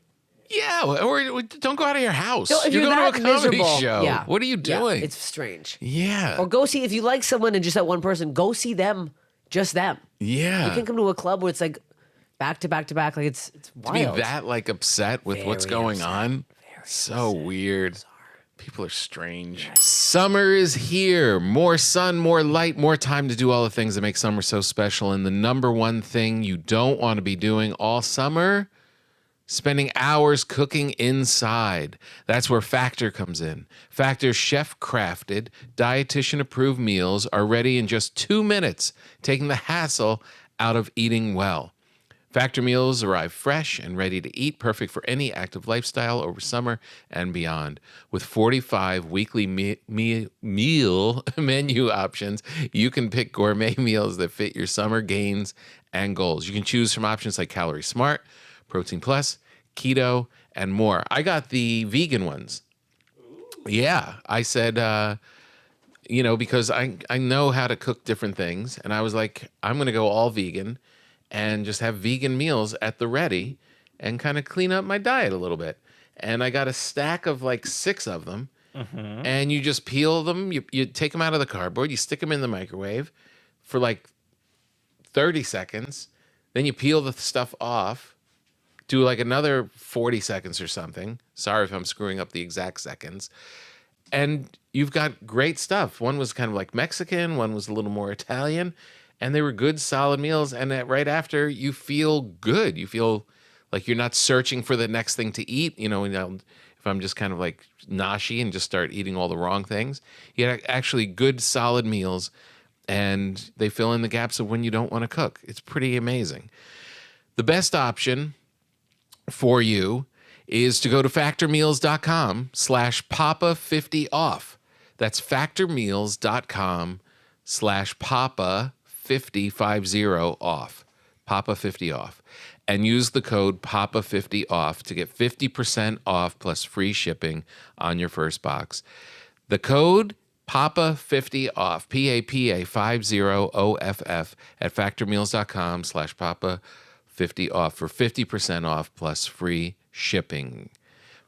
Yeah, or don't go out of your house. If you're going to a comedy miserable, show. Yeah. What are you doing? Yeah, it's strange. Yeah. Or go see, if you like someone and just that one person, go see them, just them. Yeah. You can come to a club where it's like back to back to back, like it's wild. To be that like upset with what's going on. So weird. Bizarre. People are strange. Summer is here. More sun, more light, more time to do all the things that make summer so special. And the number one thing you don't want to be doing all summer, spending hours cooking inside. That's where Factor comes in. Factor's chef-crafted, dietitian-approved meals are ready in just 2 minutes, taking the hassle out of eating well. Factor meals arrive fresh and ready to eat, perfect for any active lifestyle over summer and beyond. With 45 weekly meal menu options, you can pick gourmet meals that fit your summer gains and goals. You can choose from options like Calorie Smart, Protein Plus, Keto, and more. I got the vegan ones. Yeah, I said, because I know how to cook different things, and I was like, I'm going to go all vegan and just have vegan meals at the ready and kind of clean up my diet a little bit. And I got a stack of like 6 of them, and you just peel them. You take them out of the cardboard, you stick them in the microwave for like 30 seconds, then you peel the stuff off, do like another 40 seconds or something. Sorry if I'm screwing up the exact seconds. And you've got great stuff. One was kind of like Mexican, one was a little more Italian. And they were good, solid meals. And right after, you feel good. You feel like you're not searching for the next thing to eat. If I'm just kind of like noshy and just start eating all the wrong things. You have actually good, solid meals. And they fill in the gaps of when you don't want to cook. It's pretty amazing. The best option for you is to go to factormeals.com/papa50off. That's factormeals.com/papa50 off. Papa50 off. And use the code Papa50 off to get 50% off plus free shipping on your first box. The code Papa50 off, PAPA50OFF at factormeals.com/Papa50 off for 50% off plus free shipping.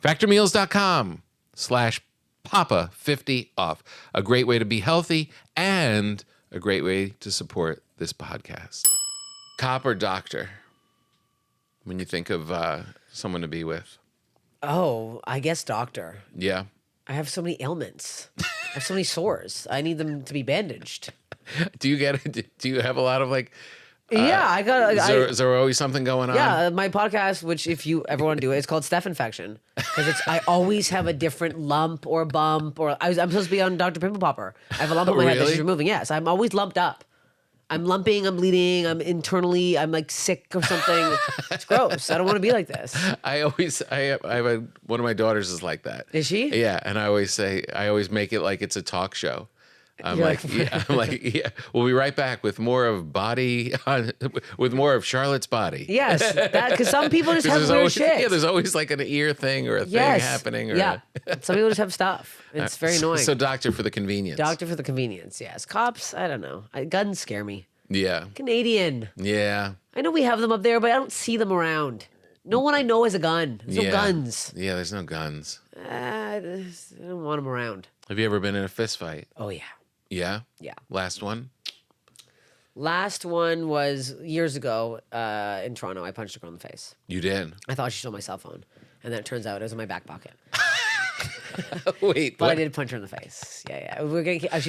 Factormeals.com/Papa50 off. A great way to be healthy and a great way to support this podcast. Cop or doctor when you think of someone to be with? Oh, I guess doctor. Yeah. I have so many ailments. I have so many sores. I need them to be bandaged. Do you have a lot of like... Yeah, I got. Is there always something going on? Yeah, my podcast, which if you ever want to do it, it's called Steph Infection because I always have a different lump or bump or I'm supposed to be on Dr. Pimple Popper. I have a lump on my head that she's removing. Yes, I'm always lumped up. I'm lumping. I'm bleeding. I'm internally. I'm like sick or something. It's gross. I don't want to be like this. One of my daughters is like that. Is she? Yeah, and I always make it like it's a talk show. I'm like, we'll be right back with more of Charlotte's body. Yes, because some people just have weird shit. Yeah, there's always like an ear thing or a thing happening. Or some people just have stuff. It's very annoying. So doctor for the convenience. Doctor for the convenience, yes. Cops, I don't know. Guns scare me. Yeah. Canadian. Yeah. I know we have them up there, but I don't see them around. No one I know has a gun. There's no guns. Yeah, there's no guns. I don't want them around. Have you ever been in a fist fight? Oh, yeah. Yeah? Yeah. Last one? Last one was years ago in Toronto. I punched a girl in the face. You did? I thought she stole my cell phone. And then it turns out it was in my back pocket. Wait, but I did punch her in the face. Yeah. She was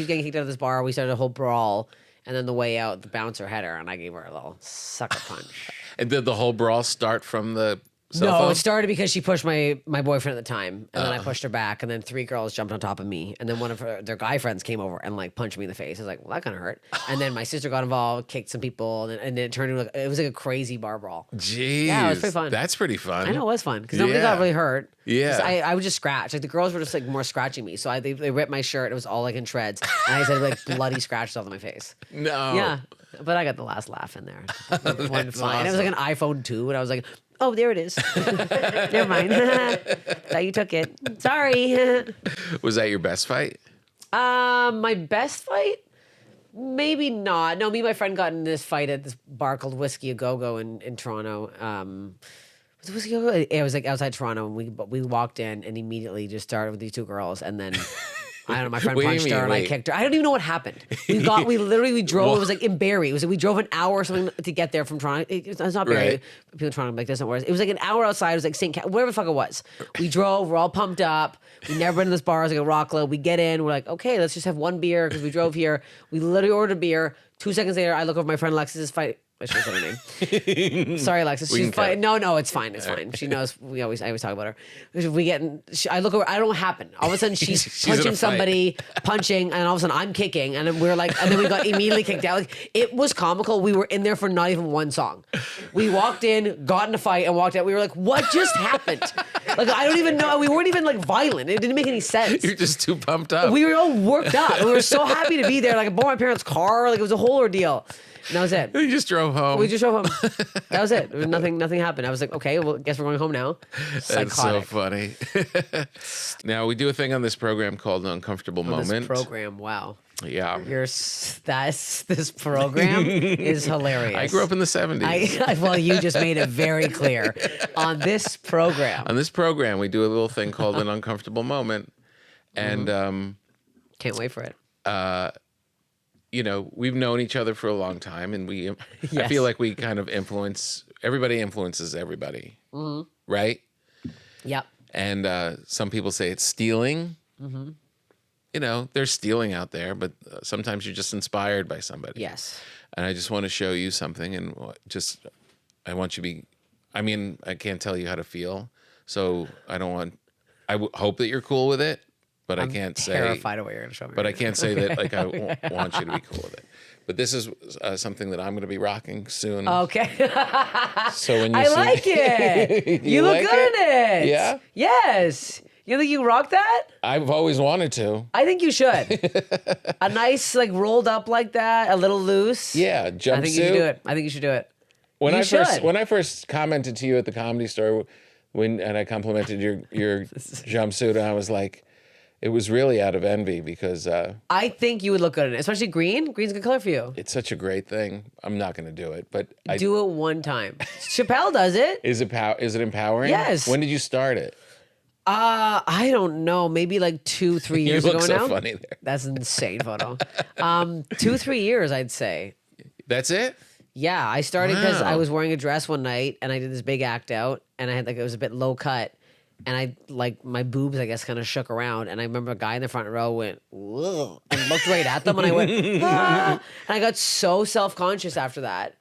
getting kicked out of this bar. We started a whole brawl. And then the way out, the bouncer had her, and I gave her a little sucker punch. And did the whole brawl start from the Cell No, phone? it started because she pushed my boyfriend at the time, and then I pushed her back, and then 3 girls jumped on top of me, and then one of their guy friends came over and like punched me in the face. I was like, well, that kind of hurt. And then my sister got involved, kicked some people, and then it turned into it was like a crazy bar brawl. Jeez. Yeah, it was pretty fun. That's pretty fun. I know it was fun because nobody Yeah. got really hurt. Yeah. 'Cause I would just scratch. Like the girls were just like more scratching me, so they ripped my shirt. It was all like in shreds, and I had like bloody scratches all on my face. No. Yeah, but I got the last laugh in there. It went fine. awesome. It was like an iPhone 2, and I was like, oh, there it is. Never mind. Thought you took it. Sorry. Was that your best fight? My best fight? Maybe not. No, me and my friend got in this fight at this bar called Whiskey A Go Go in Toronto. Was it Whiskey A Go Go? It was like outside Toronto, and we walked in and immediately just started with these 2 girls, and then I don't know. My friend What do you punched her, mean, and I wait? kicked her. I don't even know what happened. We drove. It was like in Barrie. It was like we drove an hour or something to get there from Toronto. It's not Barrie. Right. People in Toronto like doesn't work. It was like an hour outside. It was like St. Whatever the fuck it was. We drove. We're all pumped up. We never been to this bar. It was like a rock club. We get in. We're like, okay, let's just have 1 beer because we drove here. We literally ordered a beer. 2 seconds later, I look over my friend Alexis's fight. I should have said her name. Sorry, Alexis. We She's can cut. fine. No, it's fine. It's fine. She knows. I always talk about her. We get. I look over. I don't know what happened. All of a sudden, she's in a punching fight. somebody, punching, and all of a sudden, I'm kicking, and then we're like, and then we got immediately kicked out. Like it was comical. We were in there for not even 1 song. We walked in, got in a fight, and walked out. We were like, what just happened? Like I don't even know. We weren't even like violent. It didn't make any sense. You're just too pumped up. We were all worked up. We were so happy to be there. Like I bought my parents' car. Like it was a whole ordeal. And that was it. You just drove home. We just drove home. That was it. There was nothing happened. I was like, okay, well, guess we're going home now. That's so Psychotic. funny. Now, we do a thing on this program called an uncomfortable This moment. program, wow. Yeah. This program is hilarious. I grew up in the 70s. Well, you just made it very clear on this program. On this program, we do a little thing called an uncomfortable moment. And, Can't wait for it. you know, we've known each other for a long time, and I Yes. feel like we kind of everybody influences everybody, right? Yep. And some people say it's stealing. You know, there's stealing out there, but sometimes you're just inspired by somebody. Yes. And I just want to show you something, and I want you to be, I mean, I can't tell you how to feel, so I hope that you're cool with it, but I can't say. Terrified of what you're going to show me. But I can't say that like I want you to be cool with it. But this is something that I'm going to be rocking soon. Okay. So when you I see, like it. You look like good in it. Yeah? Yes. You think you rock that? I've always wanted to. I think you should. A nice, like, rolled up like that, a little loose. Yeah, jumpsuit. I think you should do it. I think you should do it. When You should. when I first commented to you at the Comedy Store, and I complimented your jumpsuit, and I was like, it was really out of envy because I think you would look good in it, especially green. Green's a good color for you. it's such a great thing. I'm not going to do it, but Do it one time. Chappelle does it. is it empowering? Yes. When did you start it? I don't know. Maybe like 2-3 You years look ago so now. funny there. That's an insane photo. 2-3 years, I'd say. That's it? Yeah, I started because Wow. I was wearing a dress one night and I did this big act out and I had like it was a bit low cut and I like my boobs I guess kind of shook around and I remember a guy in the front row went whoa and looked right at them and I went ah! And I got so self-conscious after that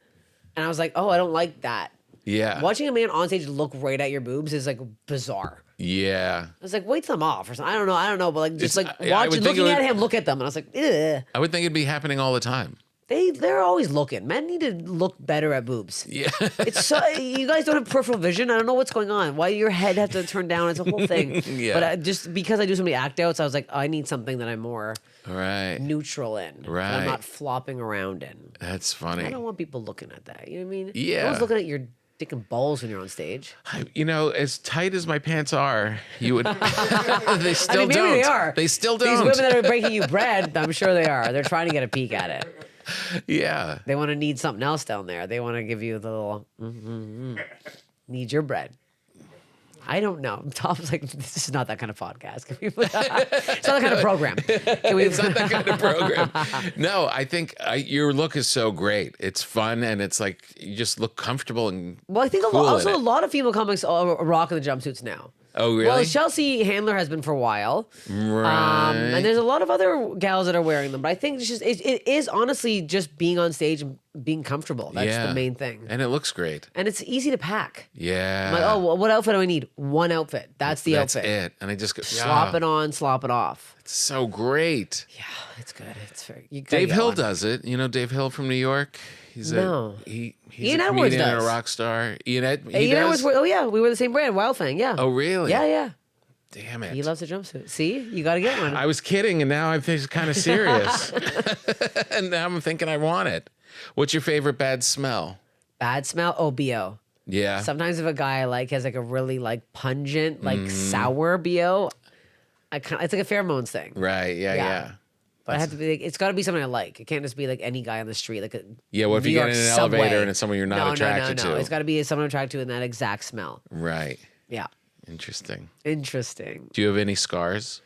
and I was like, oh, I don't like that. Yeah. Watching a man on stage look right at your boobs is like bizarre. Yeah. I was like, wait them off or something. I don't know, but like just It's- like I watching, would think looking it at would- him, look at them, and I was like, ugh. I would think it'd be happening all the time. They're always looking. Men need to look better at boobs. Yeah. It's so you guys don't have peripheral vision. I don't know what's going on. Why your head has to turn down? It's a whole thing. Yeah. But just because I do so many act outs, I was like, I need something that I'm more Right. neutral in. That Right. I'm not flopping around in. That's funny. I don't want people looking at that. You know what I mean? Yeah. No one's looking at your dick and balls when you're on stage. You know, as tight as my pants are, you would. They still I mean, maybe don't. they are. They still These don't. women that are breaking you bread, I'm sure they are. They're trying to get a peek at it. Yeah. They want to need something else down there. They want to give you the little need your bread. I don't know. Tom's like, this is not that kind of podcast. Can we, it's not that kind of program. Can we, It's not that kind of program. No, I think your look is so great. It's fun and it's like you just look comfortable and well, I think cool also in a it. lot of female comics are rocking the jumpsuits now. Oh, really? Well, Chelsea Handler has been for a while. Right. And there's a lot of other gals that are wearing them. But I think it's just it is honestly just being on stage and being comfortable. That's the main thing. And it looks great. And it's easy to pack. Yeah. I'm like, oh, well, what outfit do I need? One outfit. That's the outfit. That's it. And I just go, Slop it on, slop it off. It's so great. Yeah, it's good. It's very. Dave Hill does it. You know Dave Hill from New York? He's he's Ian a Edwards comedian and does. a rock star. Ian Edwards. Oh yeah, we were the same brand. Wild Fang. Yeah. Oh really? Yeah. Damn it. He loves a jumpsuit. See, you got to get one. I was kidding, and now I think it's kind of serious. And now I'm thinking I want it. What's your favorite bad smell? Bad smell. Oh, BO. Yeah. Sometimes if a guy like has like a really like pungent, like sour BO, it's like a pheromones thing. Right. Yeah. But I have to be like, it's got to be something I like. It can't just be like any guy on the street. Like a Yeah. What if New you get York in an subway. elevator and it's someone you're not attracted to? It's got to be someone attracted to in that exact smell. Right. Yeah. Interesting. Interesting. Do you have any scars?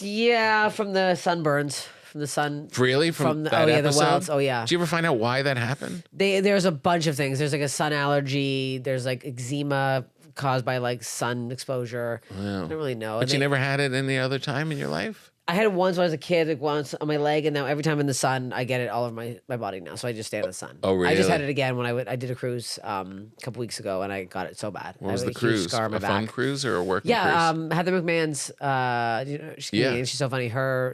Yeah, from the sunburns, from the sun. Really? From the that the episode? welds. Oh yeah. Did you ever find out why that happened? There's a bunch of things. There's like a sun allergy. There's like eczema caused by like sun exposure. Wow. I don't really know. But you never had it any other time in your life? I had it once when I was a kid, like once on my leg, and now every time in the sun, I get it all over my body now. So I just stay in the sun. Oh, I just had really? it again when I did a cruise a couple weeks ago, and I got it so bad. What was I the have a huge cruise? scar on my A fun back. cruise or a working Yeah, cruise? Heather McMahon's. She's Yeah. Canadian. She's so funny.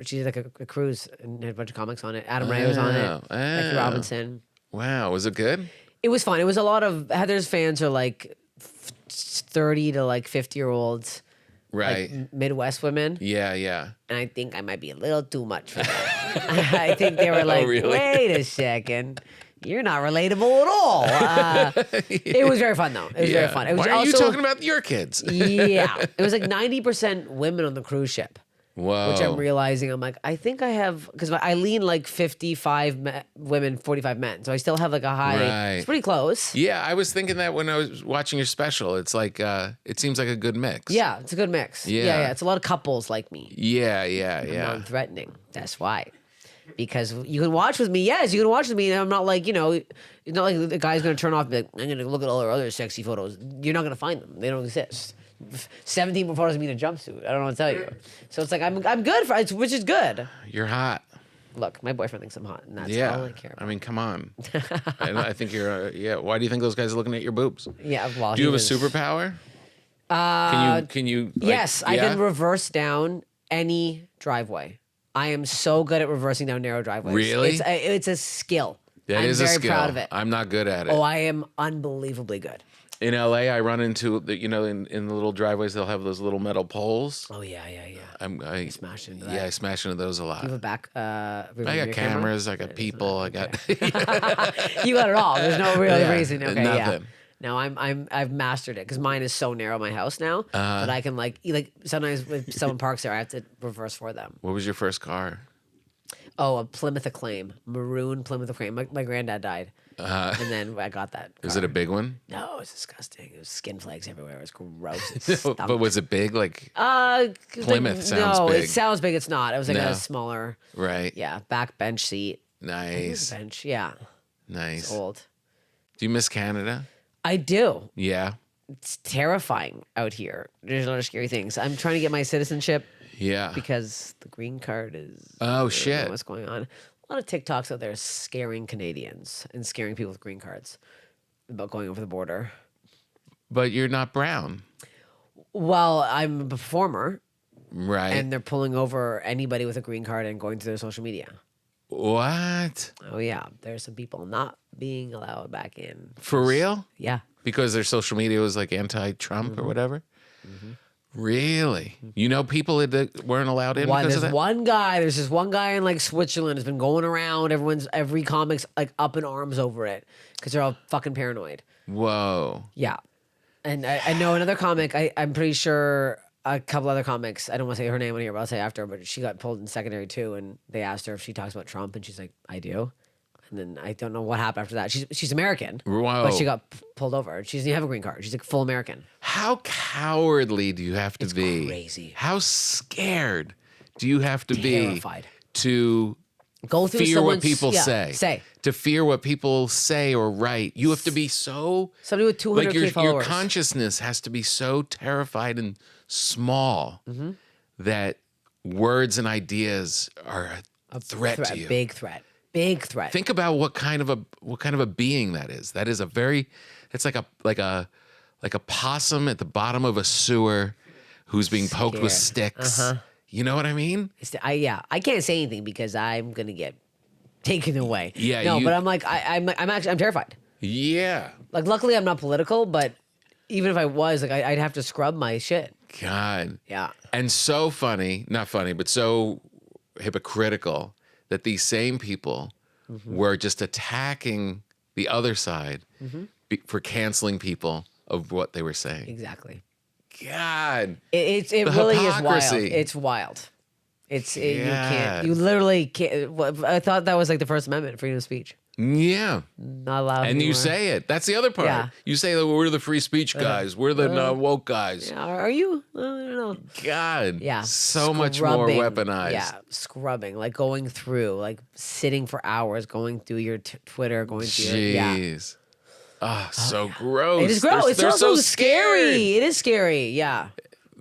She did like a cruise and had a bunch of comics on it. Adam Ray was on it. Becky Robinson. Wow. Was it good? It was fun. It was a lot of Heather's fans are like 30 to like 50-year-olds, Right. like Midwest women. Yeah. And I think I might be a little too much for them. I think they were like, really? wait a second. You're not relatable at all. It was very fun, though. It was very fun. It was Why are you also- talking about your kids? Yeah. It was like 90% women on the cruise ship, Whoa. which I'm realizing. I'm like, I think I have, because I lean like 55 women, 45 men. So I still have like a high, Right. it's pretty close. Yeah, I was thinking that when I was watching your special. It's like, it seems like a good mix. Yeah, it's a good mix. Yeah. It's a lot of couples like me. Yeah. Non-threatening. That's why. Because you can watch with me. Yes, you can watch with me. And I'm not like, it's not like the guy's going to turn off and be like, I'm going to look at all our other sexy photos. You're not going to find them. They don't exist. 17 more photos of me in a jumpsuit. I don't know what to tell you. So it's like, I'm good, which is good. You're hot. Look, my boyfriend thinks I'm hot, and that's Yeah. all I care about. I mean, come on. I think you're, Why do you think those guys are looking at your boobs? Yeah, well, Do you have a superpower? Can you? Like, Yes, I yeah? can reverse down any driveway. I am so good at reversing down narrow driveways. Really? It's a skill. That I'm is a very skill. proud of it. I'm not good at it. Oh, I am unbelievably good. In LA, I run into in the little driveways, they'll have those little metal poles. Oh yeah. I Smash into that. Yeah, I smash into those a lot. You have a back. I got camera? cameras, I got people, I got You got it all. There's no real Yeah, reason. Okay, yeah. nothing. No, I've mastered it because mine is so narrow my house now that I can like sometimes if someone parks there, I have to reverse for them. What was your first car? Oh, a Plymouth Acclaim, maroon Plymouth Acclaim. My granddad died, and then I got that. Was it a big one? No, it was disgusting. It was skin flakes everywhere. It was gross. It stunk. But was it big? Like Plymouth sounds no, big. it sounds big. It's not. It was like No. a smaller, right? yeah, back bench seat. Nice, Bench, yeah. nice. It's old. Do you miss Canada? I do. Yeah, It's terrifying out here. There's a lot of scary things. I'm trying to get my citizenship yeah. because the green card is. Oh, I don't know shit. What's going on? A lot of TikToks out there scaring Canadians and scaring people with green cards about going over the border. But you're not brown, Well, I'm a performer, right? and they're pulling over anybody with a green card and going through their social media. What? Oh yeah, there's some people not being allowed back in. For real? Yeah. Because their social media was like anti-Trump or whatever. Really? You know, people that weren't allowed in because of that. There's this one guy in like Switzerland has been going around. Every comic's like up in arms over it because they're all fucking paranoid. Whoa. Yeah, and I know another comic. I'm pretty sure a couple other comics. I don't want to say her name on here, but I'll say after. But she got pulled in secondary too, and they asked her if she talks about Trump, and she's like, "I do." And then I don't know what happened after that. She's American, Whoa. but she got pulled over. She doesn't even have a green card. She's like full American. How cowardly do you have to be? crazy. How scared do you have to Terrified. be to Go through fear what someone's- people yeah, say? Say To fear what people say or write. You have to be so somebody with 200K like your followers. consciousness has to be so terrified and small that words and ideas are a threat to you. Big threat. Big threat. Think about what kind of a being that is. That is it's like a possum at the bottom of a sewer who's being poked with sticks. You know what I mean? I can't say anything because I'm gonna get taken away. Yeah, no, but I'm like I'm terrified. Yeah. Like, luckily I'm not political, but even if I was, like, I'd have to scrub my shit. God. Yeah. And so funny, not funny, but so hypocritical that these same people were just attacking the other side for canceling people of what they were saying. Exactly. God. It The really is wild. hypocrisy. It's wild. You God. can't. You literally can't. I thought that was like the First Amendment, freedom of speech. Yeah. Not allowed. And you anymore. say it. That's the other part. Yeah. You say that we're the free speech guys. We're the woke guys. Yeah, are you? I don't know. God. Yeah. So much more Scrubbing. weaponized. Yeah, scrubbing, like going through, like sitting for hours, going through your Twitter, going through your, yeah. Jeez. Oh, so gross. It is gross. It's They're also so scary. It is scary. Yeah.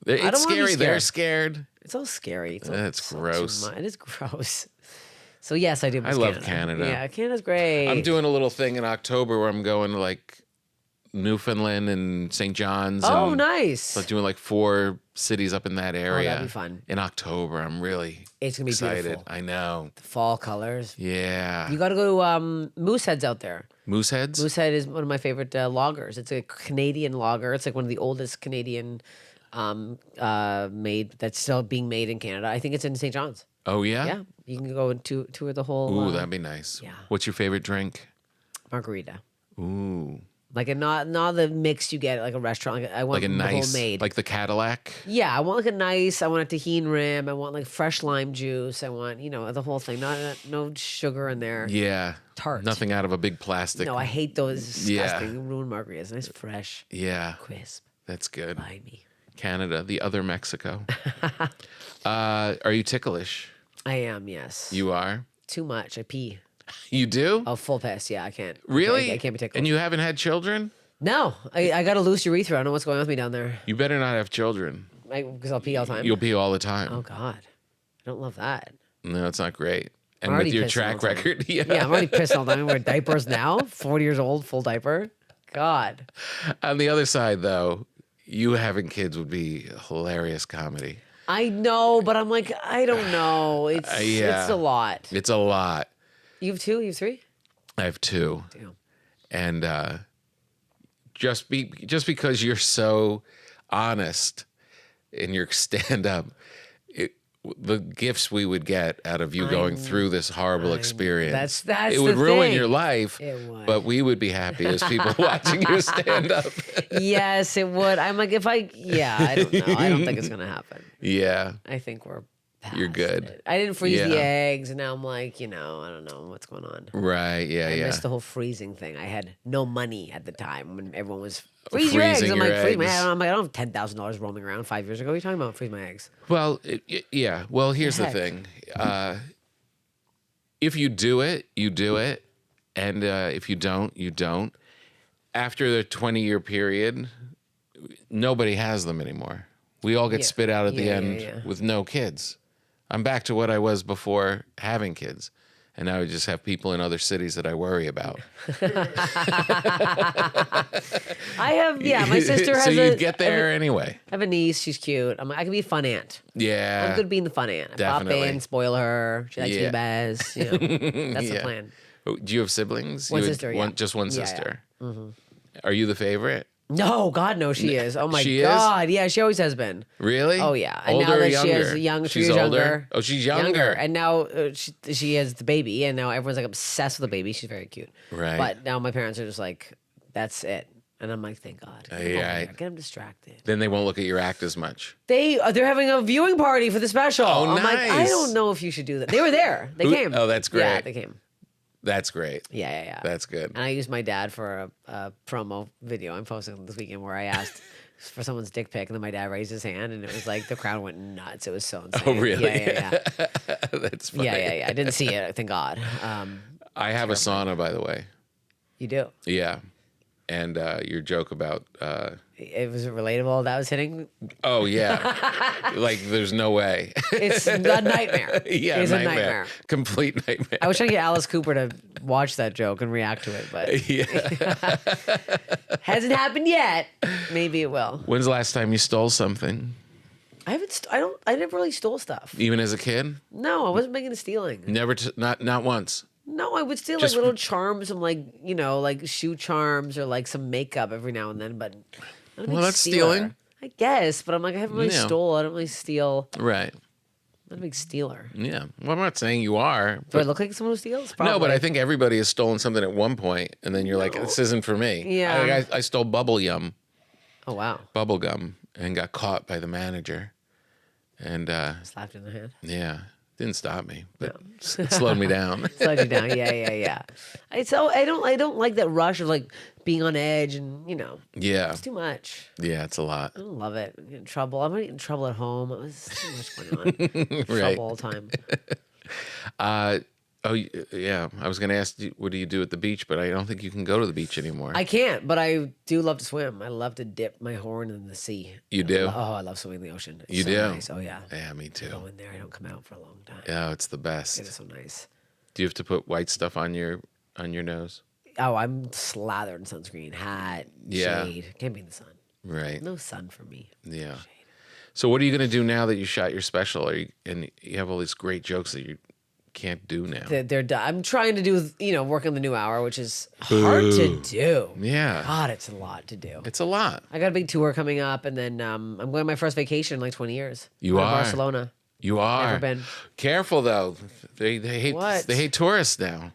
It's don't wanna be scary. They're scared. scared. It's all scary. It's That's all gross. too much. It is gross. So yes, I do. I miss love Canada. Yeah, Canada's great. I'm doing a little thing in October where I'm going to like Newfoundland and St. John's. Oh, and nice. So doing like 4 cities up in that area. that'd be fun. In October. I'm really It's gonna be excited. beautiful. I know. The fall colors. Yeah. You got to go to Moosehead's out there. Mooseheads? Moosehead is one of my favorite loggers. It's a Canadian logger. It's like one of the oldest Canadian made that's still being made in Canada. I think it's in St. John's. Oh, yeah? Yeah, you can go and tour the whole. Ooh, that'd be nice. yeah. What's your favorite drink? margarita. Ooh. Like not the mix you get at like a restaurant. Like, I want Like a the nice, homemade. like the Cadillac? Yeah, I want like a nice. I want a tahini rim. I want like fresh lime juice. I want the whole thing. No sugar in there. Yeah. Tart. Nothing out of a big plastic. No, I hate those Yeah. disgusting ruined margaritas. Nice, fresh, Yeah. crisp, That's good. limey. Canada, the other Mexico. Are you ticklish? I am, yes. You are? Too much. I pee. You do? Oh, full piss. Yeah, I can't. Really? I can't be tickled. And you haven't had children? No, I got a loose urethra. I don't know what's going on with me down there. You better not have children. Because I'll pee all the time. You'll pee all the time. Oh God, I don't love that. No, it's not great. And I'm with already your pissing track all the time. record, yeah. Yeah, I'm already pissing all the time. I wear diapers now. 40 years old, full diaper. God. On the other side, though, you having kids would be hilarious comedy. I know, but I'm like, I don't know. It's Yeah. a lot. It's a lot. You have 2? You have 3? I have 2. Damn. And just because you're so honest in your stand-up, the gifts we would get out of you going through this horrible experience. That's it would the ruin thing. your life. It would. But we would be happy as people watching you stand up. Yes, it would. I'm like, I don't know. I don't think it's gonna happen. Yeah. I think we're past You're good. it. I didn't freeze the Yeah. eggs, and now I'm like, I don't know what's going on. Right. Yeah. I yeah. missed the whole freezing thing. I had no money at the time when everyone was freeze your eggs. Freezing I'm your like, freeze my eggs. eggs. I'm like, I don't have $10,000 roaming around 5 years ago. What are you talking about? Freeze my eggs. Well, yeah. Well, here's the Heck. thing. If you do it, you do it. And if you don't, you don't. After the 20-year period, nobody has them anymore. We all get Yeah. spit out at the Yeah, end yeah. with no kids. I'm back to what I was before having kids. And now I just have people in other cities that I worry about. I have, my sister has so a. you get there anyway. I have a niece. She's cute. I can be a fun aunt. Yeah. I'm good being the fun aunt. I pop Definitely. in, spoil her. She likes Yeah. me best. That's the Yeah. plan. Do you have siblings? One You had sister, yeah. Just one Yeah, yeah. sister. Are you the favorite? No, God, no, she is. Oh my She is? God, yeah, she always has been. Really? Oh yeah, and Older now or that younger? she has young, She's years older. younger. Oh, she's younger. And now she has the baby, and now everyone's like obsessed with the baby. She's very cute. Right. But now my parents are just like, that's it, and I'm like, thank God. Get him over yeah. here. Get them distracted. Then they won't look at your act as much. They're having a viewing party for the special. Oh, I'm like, I nice. don't know if you should do that. They were there. They came. Oh, that's Yeah, great. they came. That's great. Yeah. That's good. And I used my dad for a promo video I'm posting this weekend where I asked for someone's dick pic, and then my dad raised his hand, and it was like the crowd went nuts. It was so insane. Oh, really? Yeah. That's funny. Yeah. I didn't see it, thank God. I have a sauna, by the way. You do. Yeah. And your joke about It was relatable that was hitting. Oh yeah, like there's no way. It's a nightmare. Yeah, it's a nightmare. Complete nightmare. I was trying to get Alice Cooper to watch that joke and react to it, but Yeah. hasn't happened yet. Maybe it will. When's the last time you stole something? I haven't. I never really stole stuff. Even as a kid? No, I wasn't big into stealing. Never. Not once. No, I would steal Just- like little charms and like like shoe charms or like some makeup every now and then. But I'm not a Well, big that's stealer. stealing. I guess, but I'm like I haven't really Yeah. stole. I don't really steal. Right. I'm not a big stealer. Yeah. Well, I'm not saying you are. Do I look like someone who steals? No, but Probably. I think everybody has stolen something at one point, and then you're like, "This isn't for me." Yeah. I stole bubble Oh wow! gum, and got caught by the manager, and Slapped you in the hand. yeah, didn't stop me, but it slowed me down. Slowed you down. Yeah. I don't like that rush of like being on edge and Yeah, it's too much. yeah, it's a lot. I don't love it. I get in trouble. I'm gonna get in trouble at home. It was too much going on. Right. Trouble all the time. Yeah, I was gonna ask you, what do you do at the beach, but I don't think you can go to the beach anymore. I can't, but I do love to swim. I love to dip my horn in the sea. You do? Oh, I love swimming in the ocean. It's You so do? Nice. Oh yeah. Yeah, me I too. go in there. I don't come out for a long time. Yeah, it's the best. It is so nice. Do you have to put white stuff on your nose? Oh, I'm slathered in sunscreen, hat, Yeah. shade. Can't be in the sun. Right. No sun for me. Yeah. So what are you gonna do now that you shot your special? And you have all these great jokes that you can't do now? They're done. I'm trying to do, work on the new hour, which is hard to do. Yeah. God, it's a lot to do. It's a lot. I got a big tour coming up, and then I'm going on my first vacation in like 20 years. You Going to are? Barcelona. You are. Never been. Careful though. They What? hate tourists now.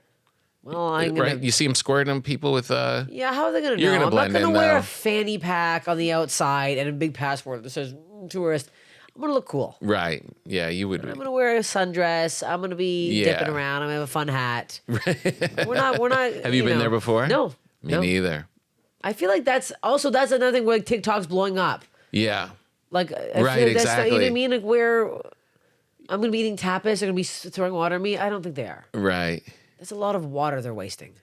Well, I'm gonna. Right? You see them squirting on people with Yeah, how are they gonna know? You're gonna I'm not blend gonna in, wear though. a fanny pack on the outside and a big passport that says tourist. I'm gonna look cool. Right. Yeah, you would. I'm gonna wear a sundress. I'm gonna be Yeah. dipping around. I'm gonna have a fun hat. We're not. Have you been there before? No. Me no. neither. I feel like that's another thing where like TikTok's blowing up. Yeah. Like, I Right, feel like that's, you know exactly. what I mean? Like, where I'm gonna be eating tapas, they're gonna be throwing water at me. I don't think they are. Right. That's a lot of water they're wasting.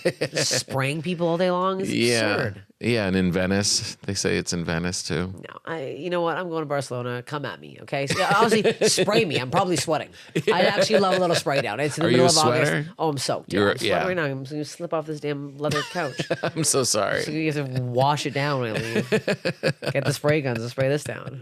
Just spraying people all day long is Yeah. absurd. Yeah, and in Venice, they say it's in Venice too. No, you know what? I'm going to Barcelona. Come at me, okay? So, honestly, spray me. I'm probably sweating. I actually love a little spray down. It's in the Are middle you of a sweater? August. Oh, I'm soaked. You're- I'm sweating yeah. right now. I'm going to slip off this damn leather couch. I'm so sorry. So you have to wash it down when I leave. Get the spray guns to spray this down.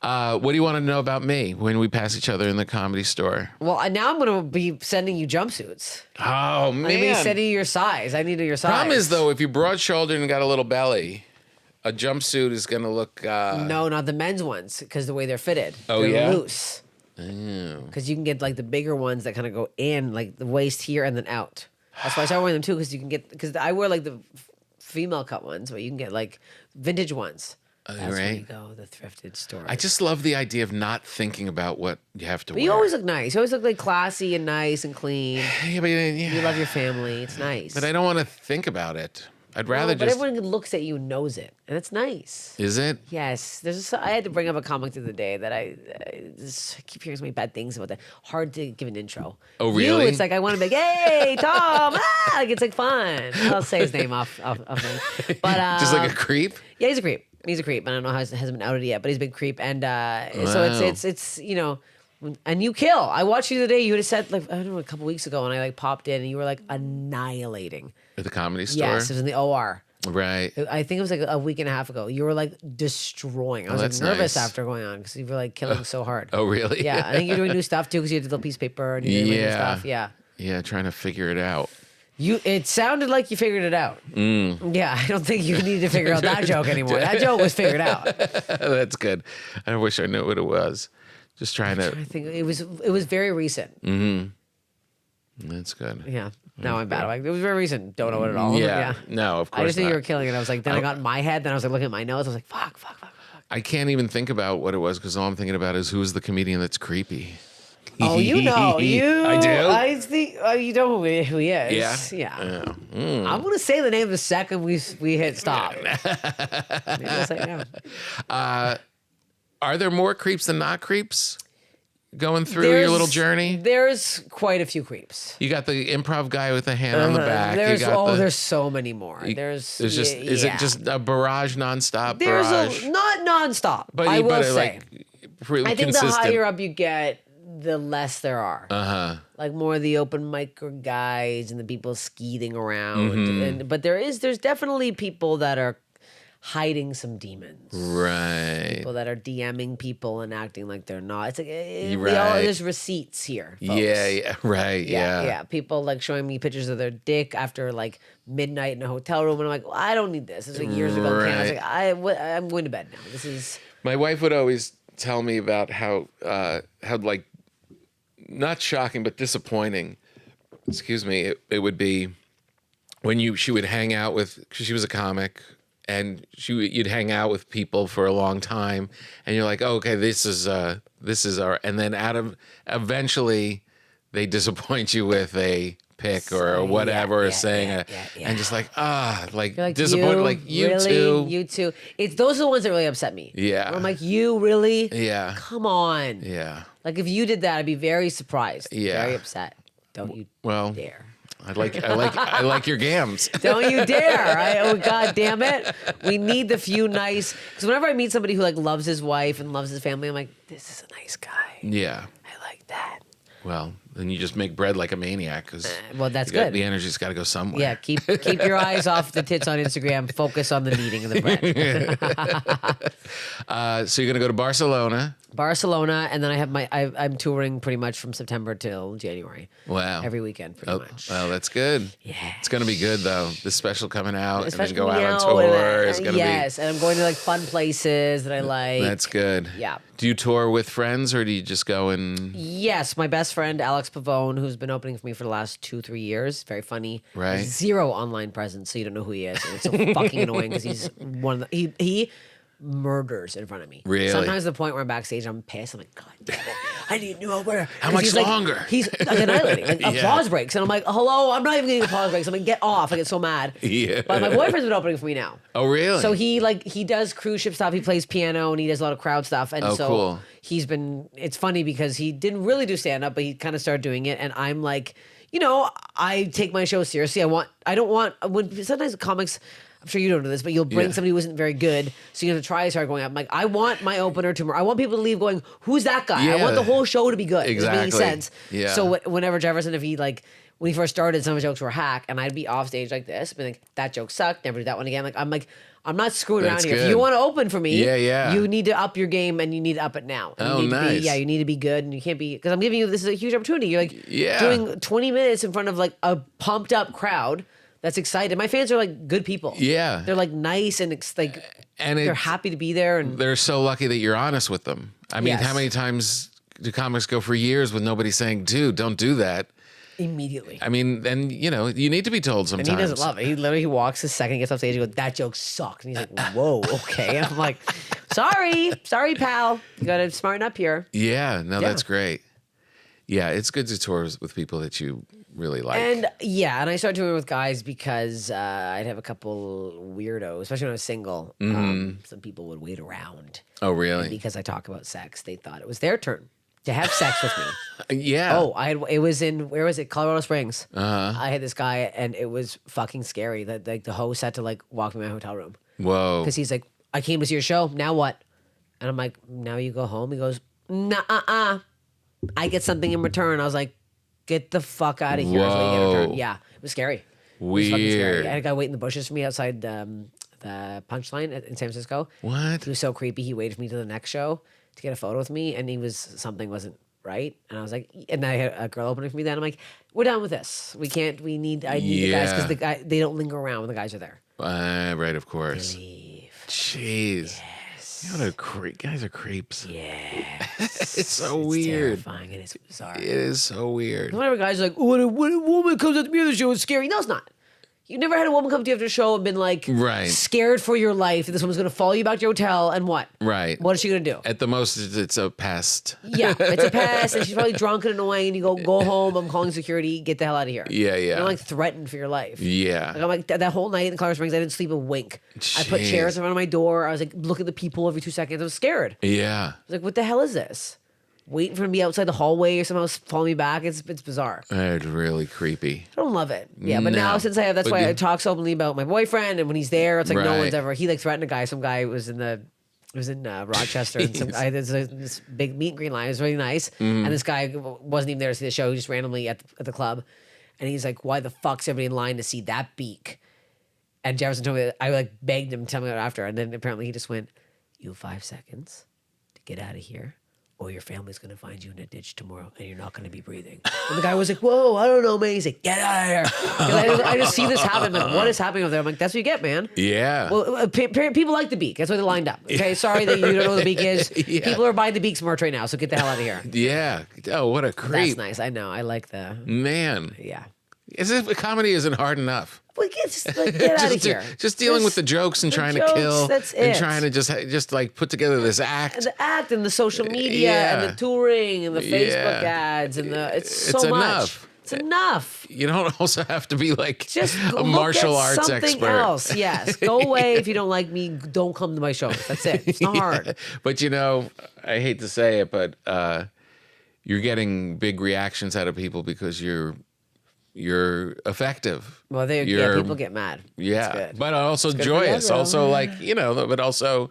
What do you want to know about me when we pass each other in the Comedy Store? Well, now I'm going to be sending you jumpsuits. Oh I'm going to be man. sending you your size. I need your size. Problem is though, if you're broad-shouldered and got a little belly, a jumpsuit is gonna look. No, not the men's ones, because the way they're fitted. Oh, they're yeah? loose. Because you can get like the bigger ones that kind of go in, like the waist here and then out. That's why I started wearing them too, because I wear like the female cut ones, but you can get like vintage ones. That's where right. you go, the thrifted store. I just love the idea of not thinking about what you have to But wear. you always look nice. You always look like classy and nice and clean. Yeah, but, yeah. You love your family. It's nice. But I don't want to think about it. I'd rather But just. everyone looks at you and knows it, and it's nice. Is it? Yes, I had to bring up a comic the other day that I just keep hearing so many bad things about that. Hard to give an intro. Oh, really? You, it's like I want to be like, hey, Tom, like it's like fun. I'll say his name off thing. But Just like a creep? yeah, he's a creep. He's a creep. I don't know how it hasn't been outed yet, but he's a big creep, and so Wow. it's and you kill. I watched you the day. You had said like I don't know a couple weeks ago, and I like popped in, and you were like annihilating. At the Comedy Store? Yes, it was in the OR. Right. I think it was like a week and a half ago. You were like destroying. I was like that's nervous nice. after going on because you were like killing so hard. Oh, really? Yeah, I think you're doing new stuff too because you did the piece of paper and you did new stuff. Yeah, Yeah, trying to figure it out. it sounded like you figured it out. Yeah, I don't think you need to figure out that joke anymore. That joke was figured out. That's good. I wish I knew what it was. Just trying to. I think it was very recent. That's good. Yeah. Now I'm bad. Like, it was very recent. Don't know it at all. Yeah. No, of course I just knew not. you were killing it. I was like, then I got in my head. Then I was like looking at my notes. I was like, fuck. I can't even think about what it was because all I'm thinking about is who's the comedian that's creepy. Oh, you know, I do? I think you know who he is. Yeah? Yeah. I'm gonna say the name the second we hit stop. Maybe I'll say it now. Are there more creeps than not creeps? going through your little journey? There's quite a few creeps. You got the improv guy with the hand on the back. There's so many more. There's just is it just a barrage nonstop? There's not nonstop. But I will say. Like, really I think consistent. the higher up you get, the less there are. Like more of the open micer guys and the people skeeting around. But there's definitely people that are hiding some demons. Right. People that are DMing people and acting like they're not. It's like there's receipts here, folks. Yeah, right. Yeah. People like showing me pictures of their dick after like midnight in a hotel room, and I'm like, well, I don't need this. It's like years ago. Right. I was like, I'm going to bed now. This is. My wife would always tell me about how like not shocking but disappointing. Excuse me. It would be when she would hang out with. Cause she was a comic. And you'd hang out with people for a long time, and you're like, oh, okay, this is our, and then eventually they disappoint you with a pic or whatever, and just like disappointed, like you really? too, you too. Those are the ones that really upset me. Yeah, where I'm like, you really? Yeah, come on. Yeah, like if you did that, I'd be very surprised. Yeah, very upset. Don't you dare. I like your gams. Don't you dare! God damn it! We need the few nice. Because whenever I meet somebody who like loves his wife and loves his family, I'm like, this is a nice guy. Yeah, I like that. Well, then you just make bread like a maniac because well, that's good. The energy's got to go somewhere. Yeah, keep your eyes off the tits on Instagram. Focus on the kneading of the bread. So you're gonna go to Barcelona. And then I'm touring pretty much from September till January. Wow. Every weekend, pretty much. Well, that's good. Yeah. It's going to be good, though. This special coming out and then Especially go out on tour is going to be... Yes, and I'm going to like fun places that I like. That's good. Yeah. Do you tour with friends or do you just go and... Yes, my best friend, Alex Pavone, who's been opening for me for the last 2-3 years. Very funny. Right. Zero online presence, so you don't know who he is. And it's so fucking annoying because he's one of the... He murders in front of me. Really? Sometimes the point where I'm backstage, I'm pissed. I'm like, God damn it, I need new opener. How much longer? Like, he's like annihilating. Like, applause breaks. And I'm like, hello, I'm not even getting applause breaks. I'm like, get off. I get so mad. Yeah. But my boyfriend's been opening for me now. Oh, really? So he does cruise ship stuff. He plays piano and he does a lot of crowd stuff. And cool. It's funny because he didn't really do stand up, but he kind of started doing it. And I'm like, I take my show seriously. When sometimes comics, I'm sure you don't know this, but you'll bring somebody who isn't very good, so you have to try to start going up. I'm like, I want my opener to. I want people to leave going, "Who's that guy?" Yeah. I want the whole show to be good. Exactly. Does it make sense? Yeah. So whenever Jefferson, when he first started, some of his jokes were hack, and I'd be off stage like this, be like, "That joke sucked. Never do that one again." I'm not screwing That's around here. good. If you want to open for me, yeah, you need to up your game and you need to up it now. Oh, nice. You need to be good, and you can't be because I'm giving you this is a huge opportunity. You're like Yeah. doing 20 minutes in front of like a pumped up crowd. That's excited. My fans are like good people. Yeah. They're like nice and they're happy to be there. And they're so lucky that you're honest with them. I mean, Yes. how many times do comics go for years with nobody saying, dude, don't do that? immediately. I mean, and you need to be told sometimes. And he doesn't love it. He walks his second, gets off stage, and goes, "That joke sucked." And he's like, "Whoa, okay." And I'm like, sorry, pal. You got to smarten up here. Yeah, no, that's great. Yeah, it's good to tour with people that you really like. And I started touring with guys because I'd have a couple weirdos, especially when I was single. Some people would wait around. Oh, really? And because I talk about sex, they thought it was their turn to have sex with me. Yeah. Oh, it was in, where was it? Colorado Springs. I had this guy and it was fucking scary that like the host had to like walk me to my hotel room. Whoa. Because he's like, "I came to see your show. Now what?" And I'm like, "Now you go home." He goes, "Nah, I get something in return." I was like, "Get the fuck out of here." That's what you get in return. Yeah, it was scary. It was fucking scary. I had a guy wait in the bushes for me outside the Punchline in San Francisco. What? He was so creepy. He waited for me to the next show to get a photo with me, and something wasn't right. And I was like, and I had a girl opening for me then. I'm like, "We're done with this. I need the guys because they don't linger around when the guys are there." Right, of course. Leave. Jeez. Yes. You know what guys are creeps. Yeah. It's so weird. Terrifying and it's bizarre. It is so weird. Whenever guys are like, "Oh, when a woman comes up to me at the show, it's scary." No, it's not. You never had a woman come to you after a show and been like, scared for your life. This woman's going to follow you back to your hotel and what? Right. What is she going to do? At the most, it's a pest. Yeah, it's a pest, and she's probably drunk and annoying, and you go home, I'm calling security, get the hell out of here. Yeah. You're like threatened for your life. Yeah. Like, I'm like, that whole night in Colorado Springs, I didn't sleep a wink. I put chairs in front of my door. I was like, look at the people every 2 seconds. I was scared. Yeah. I was like, what the hell is this? waiting for him to be outside the hallway or somehow follow me back. It's bizarre. It's really creepy. I don't love it. Yeah, but now No. since I have, that's But why I you- talk so openly about my boyfriend, and when he's there, it's like no Right. one's ever. He like threatened a guy. Some guy was in Rochester, and some guy. There's this big meet and greet line. It was really nice, Mm-hmm. and this guy wasn't even there to see the show. He just randomly at the club, and he's like, "Why the fuck's everybody in line to see that beak?" And Jefferson told me that I like begged him to tell me that after, and then apparently he just went, "You have 5 seconds to get out of here, or your family's gonna find you in a ditch tomorrow, and you're not gonna be breathing." And the guy was like, "Whoa, I don't know, man." He's like, "Get out of here!" 'Cause I just see this happen. Like, what is happening over there? I'm like, "That's what you get, man." Yeah. Well, people like the beak. That's why they're lined up. Okay, sorry that you don't know what the beak is. Yeah. People are buying the beaks merch right now, so get the hell out of here. Yeah. Oh, what a That's creep. nice. I know. I like the. Man. Yeah. As if comedy isn't hard enough. Well, just like, get out of Just, here. just dealing with the jokes and the trying jokes, to kill that's and it. trying to just like put together this act. And the act and the social media Yeah. and the touring and the Facebook Yeah. ads and the it's so It's much. enough. It's enough. You don't also have to be like Just a look martial at arts something expert. else. Yes. Go away if you don't like me. Don't come to my shows. That's it. It's not hard. But I hate to say it, but you're getting big reactions out of people because you're effective. Well, people get mad. Yeah, It's good. but also good for joyous. you, Also, like but also,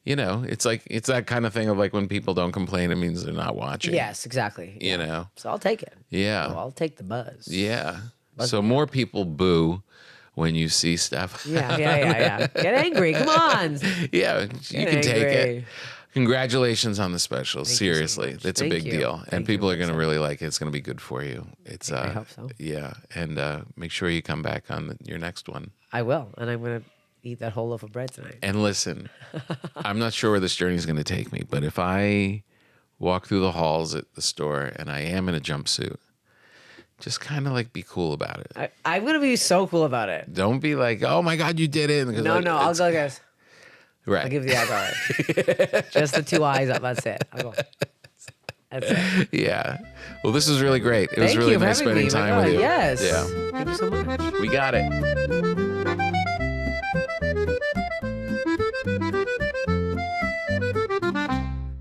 it's like it's that kind of thing of like when people don't complain, it means they're not watching. Yes, exactly. You know. So I'll take it. Yeah. So I'll take the buzz. Yeah. So more people boo when you see stuff. Yeah. Get angry. Come on. Yeah, you can take angry. it. Congratulations on the special. you so Seriously, much. it's a Thank big you. deal, and Thank people you. are going to really like it. It's going to be good for you. It's I hope so. Yeah, and make sure you come back on your next one. I will, and I'm gonna eat that whole loaf of bread tonight. And listen, I'm not sure where this journey is going to take me, but if I walk through the halls at the store and I am in a jumpsuit, just kind of like be cool about it. I'm gonna be so cool about it. Don't be like, "Oh my God, you did it!" Because No, I'll go, guys. Right. I'll give you the eyebrow. Just the 2 eyes up. That's it. I'll go. That's it. Yeah. Well, this was really great. It was Thank really you for nice having spending me. time My with God, you. Yes. Yeah. Thank you so much. We got it.